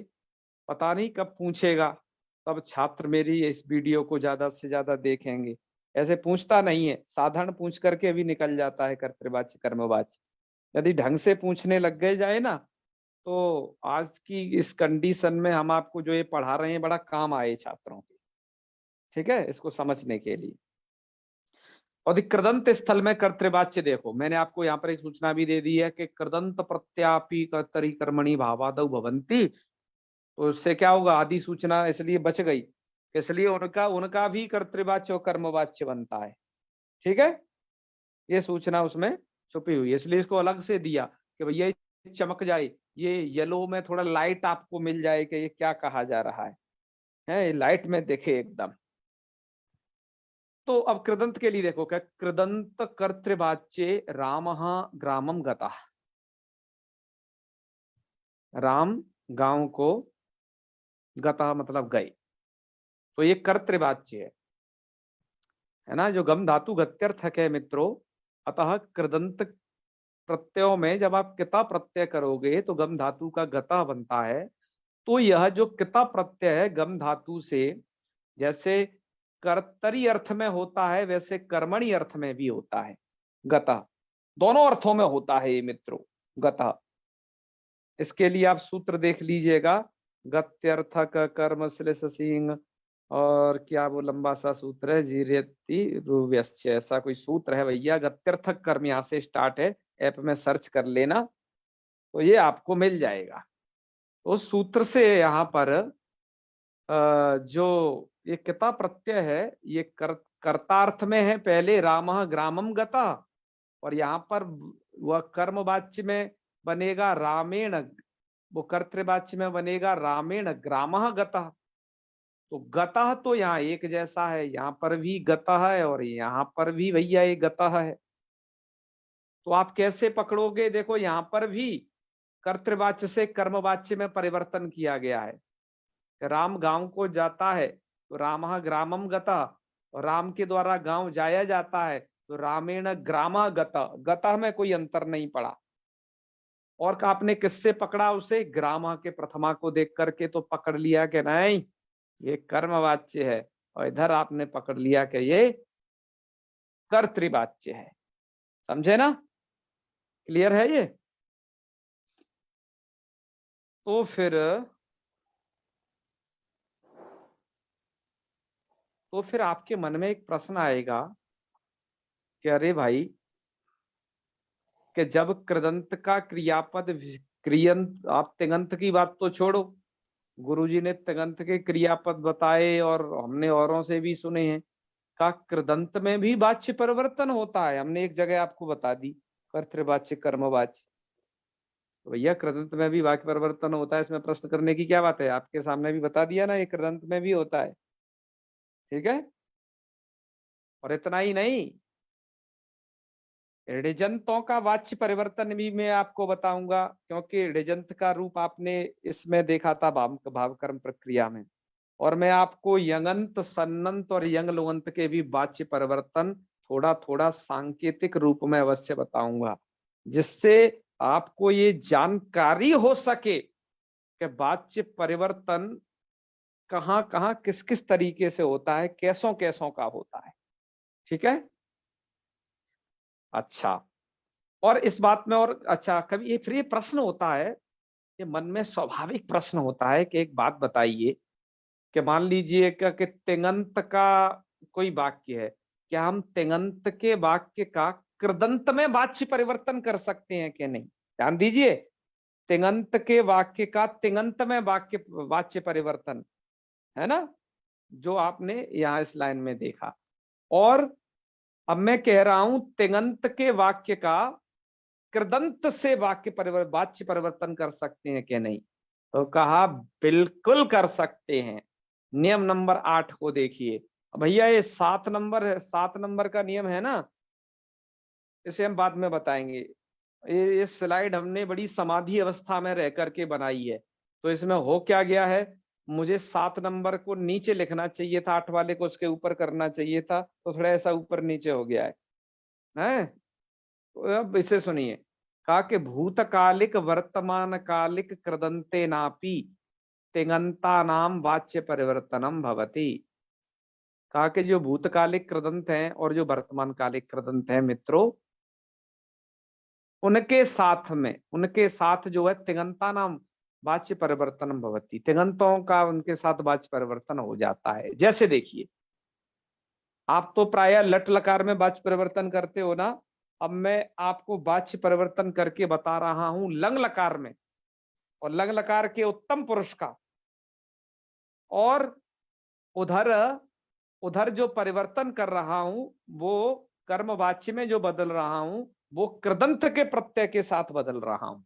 पता नहीं कब पूछेगा, तब छात्र मेरी इस वीडियो को ज्यादा से ज्यादा देखेंगे। ऐसे पूछता नहीं है, साधारण पूछ करके भी निकल जाता है कर्तृवाच्य कर्मवाच्य। यदि ढंग से पूछने लग गए जाए ना तो आज की इस कंडीशन में हम आपको जो ये पढ़ा रहे हैं बड़ा काम आए छात्रों के। ठीक है, इसको समझने के लिए। और कृदंत स्थल में कर्तृवाच्य देखो, मैंने आपको यहाँ पर एक सूचना भी दे दी है कि कृदंत प्रत्यापी कर्तरी कर्मणि भावादौ भवंती, तो उससे क्या होगा, आदि सूचना इसलिए बच गई, इसलिए उनका उनका भी कर्तृवाच्य और कर्मवाच्य बनता है। ठीक है, ये सूचना उसमें छुपी हुई है, इसलिए इसको अलग से दिया कि भैया चमक जाए, ये येलो में थोड़ा लाइट आपको मिल जाए कि ये क्या कहा जा रहा है लाइट में देखे एकदम। तो अब कृदंत के लिए देखो, क्या कृदंत कर्तृवाच्ये रामः ग्रामम गता, राम गांव को गतः मतलब गए, तो ये कर्तृवाच्य है ना। जो गम धातु गत्यर्थक है मित्रों, अतः कृदंत प्रत्ययों में जब आप किता प्रत्यय करोगे तो गम धातु का गतः बनता है। तो यह जो किता प्रत्यय है गम धातु से, जैसे कर्तरी अर्थ में होता है वैसे कर्मणी अर्थ में भी होता है गतः, दोनों अर्थों में होता है ये मित्रों गतः। इसके लिए आप सूत्र देख लीजिएगा, गत्यर्थक कर्म श्लेष सिंह, और क्या वो लंबा सा सूत्र है, जीरेति रुव्यश्च, ऐसा कोई सूत्र है भैया। गत्यर्थक कर्म यहाँ से स्टार्ट है, ऐप में सर्च कर लेना तो ये आपको मिल जाएगा। तो उस सूत्र से यहाँ पर जो ये किता प्रत्यय है ये कर्तार्थ में है, पहले रामः ग्रामम गता, और यहाँ पर वह कर्मवाच्य में बनेगा रामेण, वो कर्तृवाच्य में बनेगा रामेण ग्रामः गतः। तो गतः तो यहाँ एक जैसा है, यहाँ पर भी गतः है और यहाँ पर भी भैया ये गतः है। तो आप कैसे पकड़ोगे, देखो यहाँ पर भी कर्तृवाच्य से कर्मवाच्य में परिवर्तन किया गया है। राम गांव को जाता है तो रामः ग्रामम गतः, और राम के द्वारा गांव जाया जाता है तो रामेण ग्रामः गतः, गतः में कोई अंतर नहीं पड़ा। और आपने किससे पकड़ा उसे, ग्रामः के प्रथमा को देख करके तो पकड़ लिया कि नहीं ये कर्मवाच्य है, और इधर आपने पकड़ लिया कि ये कर्तृवाच्य है। समझे ना, क्लियर है ये। तो फिर आपके मन में एक प्रश्न आएगा कि अरे भाई, कि जब कृदंत का क्रियापद क्रियंत, आप तिङंत की बात तो छोड़ो, गुरुजी ने तिङंत के क्रियापद बताए और हमने औरों से भी सुने हैं, का कृदंत में भी वाच्य परिवर्तन होता है। हमने एक जगह आपको बता दी, कर्तृवाच्य कर्मवाच्य। तो भैया कृदंत में भी वाक्य परिवर्तन होता है, इसमें प्रश्न करने की क्या बात है, आपके सामने भी बता दिया ना, ये कृदंत में भी होता है। ठीक है, और इतना ही नहीं, ऋजंतों का वाच्य परिवर्तन भी मैं आपको बताऊंगा, क्योंकि ऋजंत का रूप आपने इसमें देखा था भाव कर्म प्रक्रिया में। और मैं आपको यंगंत सन्नंत और यंग लोगंत के भी वाच्य परिवर्तन थोड़ा थोड़ा सांकेतिक रूप में अवश्य बताऊंगा, जिससे आपको ये जानकारी हो सके कि वाच्य परिवर्तन कहाँ कहाँ किस किस तरीके से होता है, कैसों कैसों का होता है। ठीक है, अच्छा। और इस बात में और अच्छा, कभी ये फिर ये प्रश्न होता है, ये मन में स्वाभाविक प्रश्न होता है कि एक बात बताइए कि मान लीजिए कि तिङंत का कोई वाक्य है, क्या हम तिङंत के वाक्य का कृदंत में वाच्य परिवर्तन कर सकते हैं कि नहीं। ध्यान दीजिए, तिङंत के वाक्य का तिङंत में वाच्य परिवर्तन है ना, जो आपने यहाँ इस लाइन में देखा। और अब मैं कह रहा हूं तिङंत के वाक्य का कृदंत से वाच्य परिवर्तन कर सकते हैं कि नहीं। तो कहा बिल्कुल कर सकते हैं। नियम नंबर 8 को देखिए भैया, ये 7 नंबर है, 7 नंबर का नियम है ना, इसे हम बाद में बताएंगे। ये स्लाइड हमने बड़ी समाधि अवस्था में रह करके बनाई है, तो इसमें हो क्या गया है, मुझे 7 नंबर को नीचे लिखना चाहिए था, 8 वाले को उसके ऊपर करना चाहिए था, तो थोड़ा ऐसा ऊपर नीचे हो गया है। तो अब इसे सुनिए, कहा कि भूतकालिक वर्तमान कालिक कृदंते नापि तिङंता नाम वाच्य परिवर्तनम भवति। कहा कि जो भूतकालिक कृदंत हैं और जो वर्तमान कालिक कृदंत हैं मित्रों, उनके साथ जो है तिङंता नाम वाच्य परिवर्तनम भवति, तिङंतों का उनके साथ वाच्य परिवर्तन हो जाता है। जैसे देखिए, आप तो प्रायः लट लकार में वाच्य परिवर्तन करते हो ना, अब मैं आपको वाच्य परिवर्तन करके बता रहा हूं लंग लकार में, और लंग लकार के उत्तम पुरुष का। और उधर उधर जो परिवर्तन कर रहा हूं वो कर्मवाच्य में जो बदल रहा हूं वो कृदंत के प्रत्यय के साथ बदल रहा हूं।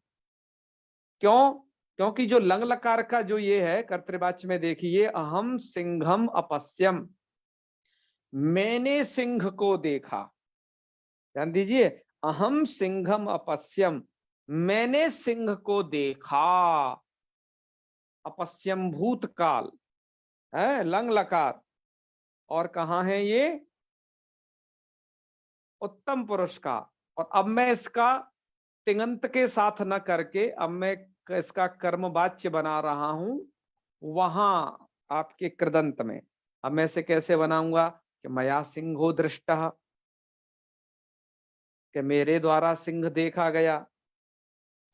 क्यों, क्योंकि जो लंग लकार का जो ये है कर्तृवाच्य में, देखिए अहम सिंघम अपश्यम, मैंने सिंह को देखा। ध्यान दीजिए, अहम सिंघम अपश्यम, मैंने सिंह को देखा। अपश्यम भूतकाल है, लंग लकार। और कहाँ है ये? उत्तम पुरुष का। और अब मैं इसका तिङंत के साथ न करके अब मैं इसका कर्मवाच्य बना रहा हूं वहां आपके कृदंत में। अब मैं इसे कैसे बनाऊंगा कि मया सिंहो दृष्टः, कि मेरे द्वारा सिंह देखा गया।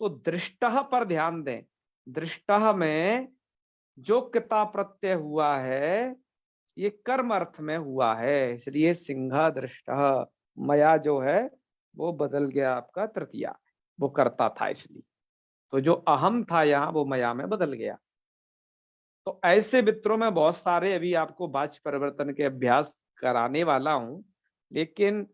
तो दृष्टः पर ध्यान दें, दृष्टः में जो किता प्रत्यय हुआ है ये कर्म अर्थ में हुआ है, इसलिए सिंह दृष्टः। मया जो है वो बदल गया आपका तृतीया, वो करता था इसलिए, तो जो अहम था यहाँ वो मया में बदल गया। तो ऐसे मित्रों में बहुत सारे अभी आपको वाच्य परिवर्तन के अभ्यास कराने वाला हूं, लेकिन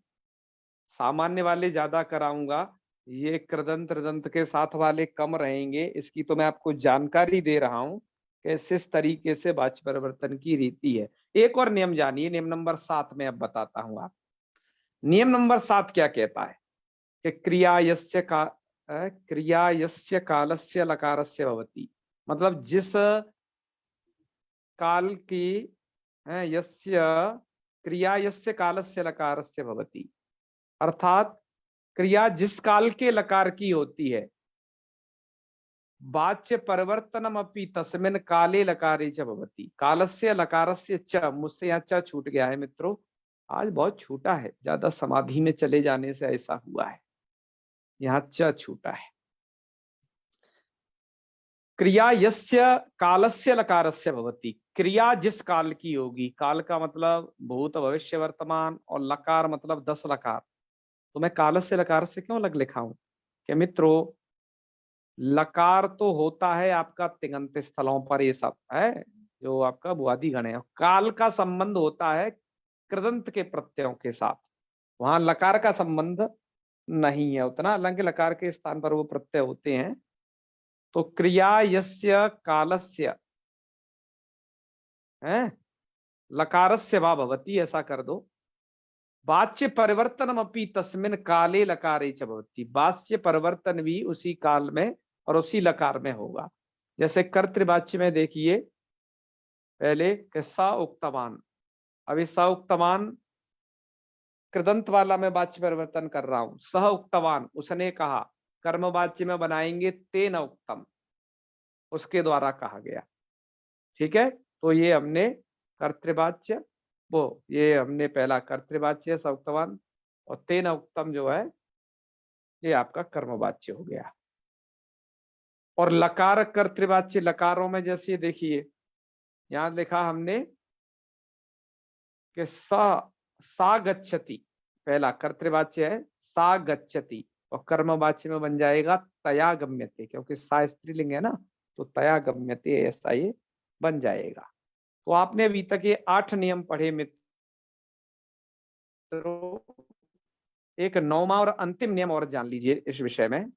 सामान्य वाले ज्यादा कराऊंगा, ये कृदंत ऋदंत के साथ वाले कम रहेंगे। इसकी तो मैं आपको जानकारी दे रहा हूं कि इस तरीके से वाच्य परिवर्तन की रीति है। एक और नियम जानिए, नियम नंबर 7 में अब बताता हूं आप। नियम नंबर 7 क्या कहता है कि क्रिया यस्य कालस्य लकारस्य भवति, मतलब जिस काल की यस्य क्रिया यस्य कालस्य लकारस्य भवति, अर्थात क्रिया जिस काल के लकार की होती है, वाच्य परिवर्तनम अपि तस्मिन् काले लकारे च भवति। कालस्य लकारस्य च, मुझसे यहाँ च छूट गया है मित्रों, आज बहुत छूटा है, ज्यादा समाधि में चले जाने से ऐसा हुआ है, यहाँ च छूटा है। क्रिया यस्य कालस्य लकारस्य भवति, क्रिया जिस काल की होगी, काल का मतलब भूत भविष्य वर्तमान, और लकार मतलब 10 लकार। तो मैं कालस्य लकार से क्यों अलग लिखा हूं कि मित्रों लकार तो होता है आपका तिङंत स्थलों पर, ये सब है जो आपका बुआदी गण है। काल का संबंध होता है कृदंत के प्रत्ययों के साथ, वहां लकार का संबंध नहीं है उतना, हालांकि लकार के स्थान पर वो प्रत्यय होते हैं। तो क्रिया यस्य कालस्य है लकारस्य वा भवति, ऐसा कर दो। वाच्य परिवर्तनम अपि तस्मिन् काले लकारे च भवति, वाच्य परिवर्तन भी उसी काल में और उसी लकार में होगा। जैसे कर्तृवाच्य में देखिए, पहले स उक्तवान, अभी स उक्तवान कृदंत वाला मैं वाच्य परिवर्तन कर रहा हूं। सह उक्तवान उसने कहा, कर्मवाच्य में बनाएंगे तेन उक्तम, उसके द्वारा कहा गया। ठीक है, तो ये हमने कर्तृवाच्य, वो ये हमने पहला कर्तृवाच्य स उक्तवान, और तेन उक्तम जो है ये आपका कर्मवाच्य हो गया। और लकार कर्तृवाच्य, लकारों में जैसे देखिए यहां लिखा हमने कि सा गच्छति, पहला कर्तृवाच्य है सा गच्छति, और कर्मवाच्य में बन जाएगा तया गम्यते, क्योंकि सा स्त्रीलिंग है ना, तो तया गम्यते ऐसा ये बन जाएगा। तो आपने अभी तक ये 8 नियम पढ़े मित्रों। एक 9वां और अंतिम नियम और जान लीजिए इस विषय में।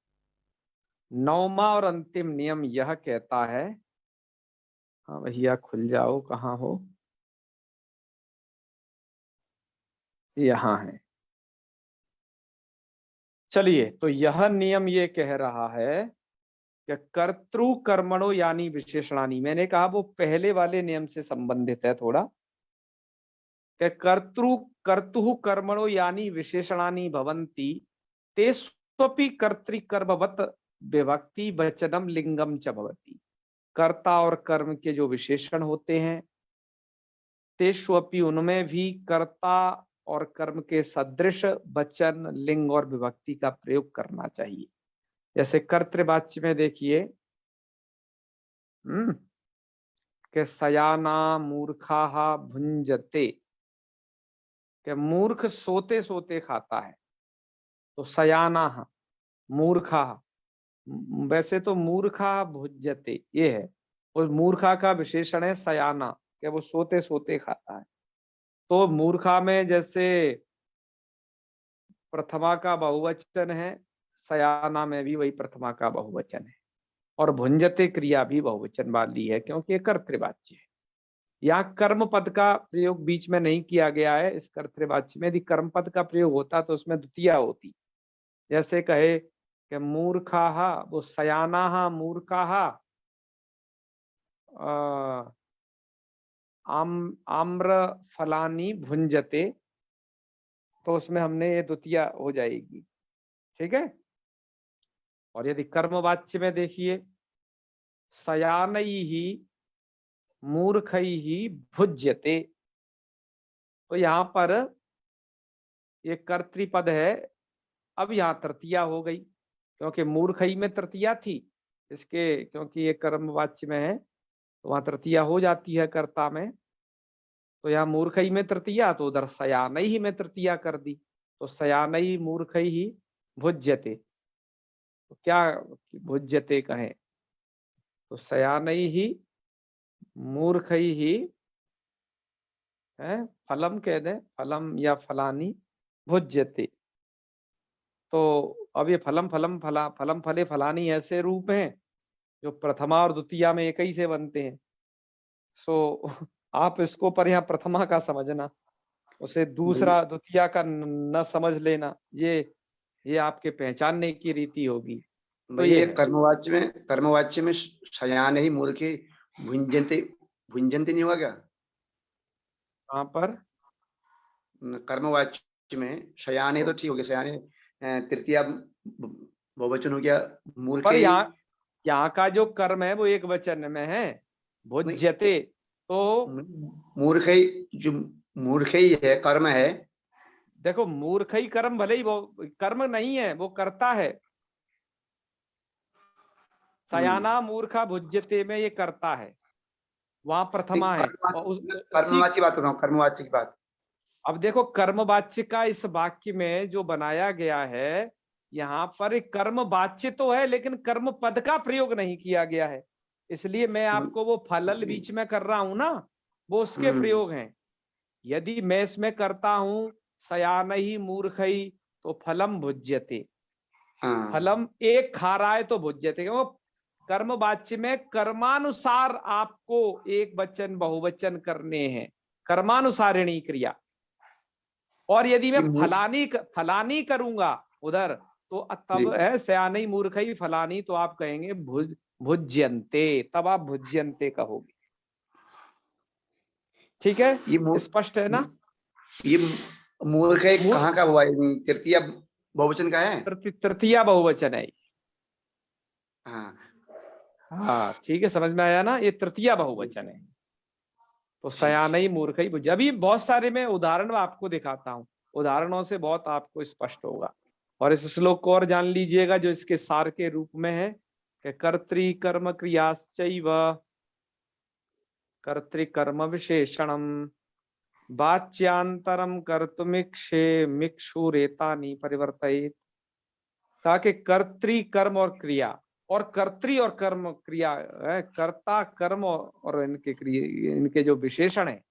9वां और अंतिम नियम यह कहता है, हाँ भैया खुल जाओ, कहाँ हो, यहाँ है। चलिए, तो यह नियम ये कह रहा है कि कर्तृ कर्मणो यानी विशेषणानि, मैंने कहा वो पहले वाले नियम से संबंधित है थोड़ा, कि कर्तु कर्मणो यानी विशेषणानि भवन्ति तेष्वपि कर्तृकर्मवत् विभक्ति वचनम लिंगम च भवति। कर्ता और कर्म के जो विशेषण होते हैं, तेष्वपि उनमें भी कर्ता और कर्म के सदृश वचन, लिंग और विभक्ति का प्रयोग करना चाहिए। जैसे कर्तृवाच्य में देखिए, के सयाना मूर्खा भुंजते, के मूर्ख सोते सोते खाता है, तो सयाना मूर्खा, वैसे तो मूर्खा भुज्यते ये है, और मूर्खा का विशेषण है सयाना, कि वो सोते सोते खाता है। तो मूर्खा में जैसे प्रथमा का बहुवचन है, सयाना में भी वही प्रथमा का बहुवचन है, और भुंजते क्रिया भी बहुवचन वाली है क्योंकि ये कर्तृवाच्य है। यहाँ कर्म पद का प्रयोग बीच में नहीं किया गया है इस कर्तृवाच्य में। यदि कर्म पद का प्रयोग होता तो उसमें द्वितीया होती, जैसे कहे कि मूर्खा, वो सयाना मूर्खा, अ, आम्र फलानी भुंजते, तो उसमें हमने ये द्वितीया हो जाएगी। ठीक है। और यदि कर्मवाच्य में देखिए, शयानैः मूर्खैः भुज्यते, तो यहाँ पर ये कर्तृपद है। अब यहाँ तृतीया हो गई, क्योंकि मूर्खई में तृतीया थी, इसके क्योंकि ये कर्मवाच्य में है तो वहां तृतीया हो जाती है कर्ता में। तो यहाँ मूर्खई में तृतीया, तो उधर शयानई ही में तृतीया कर दी, तो शयानई मूर्खई ही भुज्यते। तो क्या भुज्यते कहें, तो शयानई ही मूर्खई ही है, फलम कह दे, फलम या फलानी भुज्यते। तो अब ये फलम फलम फला फलम फले फलानी ऐसे रूप हैं जो प्रथमा और द्वितीया में एक ही से बनते हैं। सो आप इसको पर यहाँ प्रथमा का समझना, उसे दूसरा द्वितीया का न समझ लेना, ये आपके पहचानने की रीति होगी। तो ये भैया है कर्मवाच्य में शयान ही मूर्खे भुंजन्ते, भुंजन्ते नहीं होगा क्या? वहां पर कर्मवाच्य में शयान है तो ठीक हो गया, शयान है, तृतीया बहुवचन हो गया, पर मूर्खे यहाँ का जो कर्म है वो एक वचन में है, नहीं, भुज्यते। तो मूर्ख जो मूर्ख ही है कर्म है। देखो, मूर्ख ही कर्म, भले ही वो कर्म नहीं है, वो करता है। सयाना मूर्खा भुज्यते में ये करता है, वहां प्रथमा है। और उसी, कर्मवाची बात बताऊं, कर्मवाची की बात। अब देखो कर्मवाच्य का इस वाक्य में जो बनाया गया है, यहाँ पर एक कर्म वाच्य तो है लेकिन कर्म पद का प्रयोग नहीं किया गया है। इसलिए मैं आपको वो फलल बीच में कर रहा हूं ना, वो उसके हम्म, प्रयोग हैं। यदि मैं इसमें करता हूं शयान ही मूर्ख ही, तो फलम भुज्यते, हाँ, फलम एक खा रहा है तो भुज्यते, क्योंकि कर्म वाच्य में कर्मानुसार आपको एक वचन बहुवचन करने हैं, कर्मानुसारिणी क्रिया। और यदि मैं ये फलानी करूंगा उधर, तो जी, तब है सयानी मूर्खई फलानी, तो आप कहेंगे भुज्यन्ते, तब आप भुज्यन्ते कहोगे। ठीक है, ये स्पष्ट है ना। ये मूर्ख है मूर कहाँ का हुआ है? तृतीया बहुवचन का है। तृतीया बहुवचन है। हाँ हाँ ठीक है, समझ में आया ना, ये तृतीया जी, बहुवचन है। तो ठीक ठीक। सयानई मूर्खई भुज, अभी बहुत सारे मैं उदाहरण आपको दिखाता हूँ, उदाहरणों से बहुत आपको स्पष्ट होगा। और इस श्लोक को और जान लीजिएगा जो इसके सार के रूप में है कि कर्तृकर्म क्रियाश्चैव कर्तृकर्म विशेषणम वाच्यान्तरम कर्तुमिक्षुरेतानि परिवर्तयेत्। ताकि कर्तृकर्म और क्रिया, और कर्तृ और कर्म क्रिया है, कर्ता कर्म और इनके क्रिया, इनके जो विशेषण है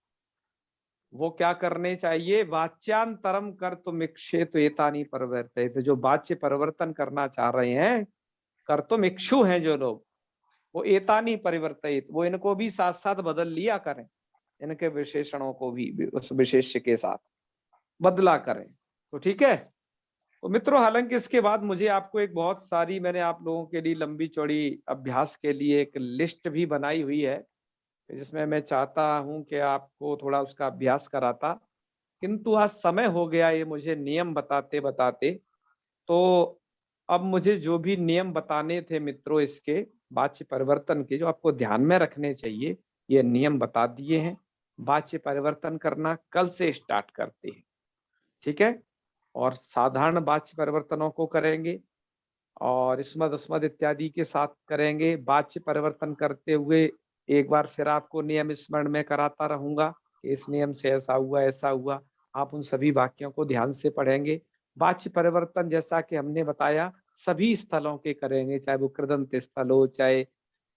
वो क्या करने चाहिए, वाच्यान्तरम कर्तुमिक्षेत एतानि परिवर्तयेत्। जो वाच्य परिवर्तन करना चाह रहे हैं, कर्तुम इक्षु हैं जो लोग, वो एतानी परिवर्तित, वो इनको भी साथ साथ बदल लिया करें, इनके विशेषणों को भी उस विशेष्य के साथ बदला करें। तो ठीक है। तो मित्रों, हालांकि इसके बाद मुझे आपको एक बहुत सारी, मैंने आप लोगों के लिए लंबी चौड़ी अभ्यास के लिए एक लिस्ट भी बनाई हुई है, जिसमें मैं चाहता हूं कि आपको थोड़ा उसका अभ्यास कराता, किंतु आज समय हो गया ये मुझे नियम बताते बताते। तो अब मुझे जो भी नियम बताने थे मित्रों, इसके वाच्य परिवर्तन के जो आपको ध्यान में रखने चाहिए, ये नियम बता दिए हैं। वाच्य परिवर्तन करना कल से स्टार्ट करते हैं। ठीक है। और साधारण वाच्य परिवर्तनों को करेंगे और स्मद अस्मद इत्यादि के साथ करेंगे। वाच्य परिवर्तन करते हुए एक बार फिर आपको नियम स्मरण में कराता रहूंगा कि इस नियम से ऐसा हुआ ऐसा हुआ। आप उन सभी वाक्यों को ध्यान से पढ़ेंगे। वाच्य परिवर्तन जैसा कि हमने बताया सभी स्थलों के करेंगे, चाहे वो कृदंत स्थल हो, चाहे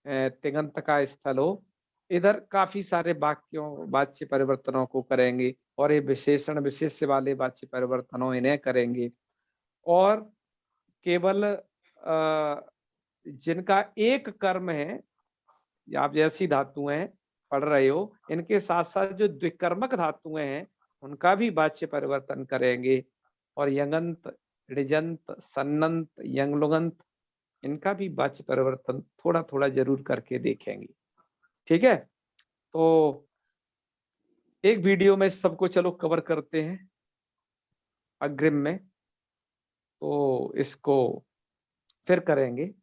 तिङंत का स्थल हो। इधर काफी सारे वाक्यों वाच्य परिवर्तनों को करेंगे, और ये विशेषण विशेष्य वाले वाच्य परिवर्तनों इन्हें करेंगे। और केवल जिनका एक कर्म है, या आप जैसी धातुएं पढ़ रहे हो, इनके साथ साथ जो द्विकर्मक धातुएं हैं उनका भी वाच्य परिवर्तन करेंगे। और यंगंत, ऋजंत, सन्नंत, यंगलुगंत, इनका भी वाच्य परिवर्तन थोड़ा थोड़ा जरूर करके देखेंगे। ठीक है, तो एक वीडियो में सबको चलो कवर करते हैं अग्रिम में, तो इसको फिर करेंगे।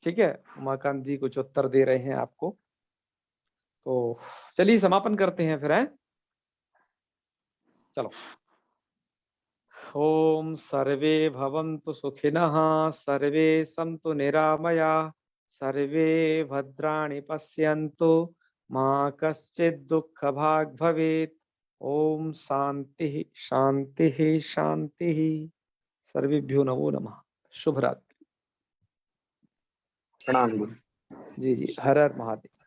ठीक है, उमाकांत जी कुछ उत्तर दे रहे हैं आपको, तो चलिए समापन करते हैं फिर, हैं? चलो। ओम सर्वे भवन्तु सुखिनः, सर्वे सन्तु निरामयाः, सर्वे भद्राणि पश्यन्तु, मा कश्चित् दुःखभाग् भवेत्। ओम शांति शांति शांति। सर्वेभ्यो नमो नमः। शुभ रात्रि। प्रणाम गुरु। जी जी, हर हर महादेव।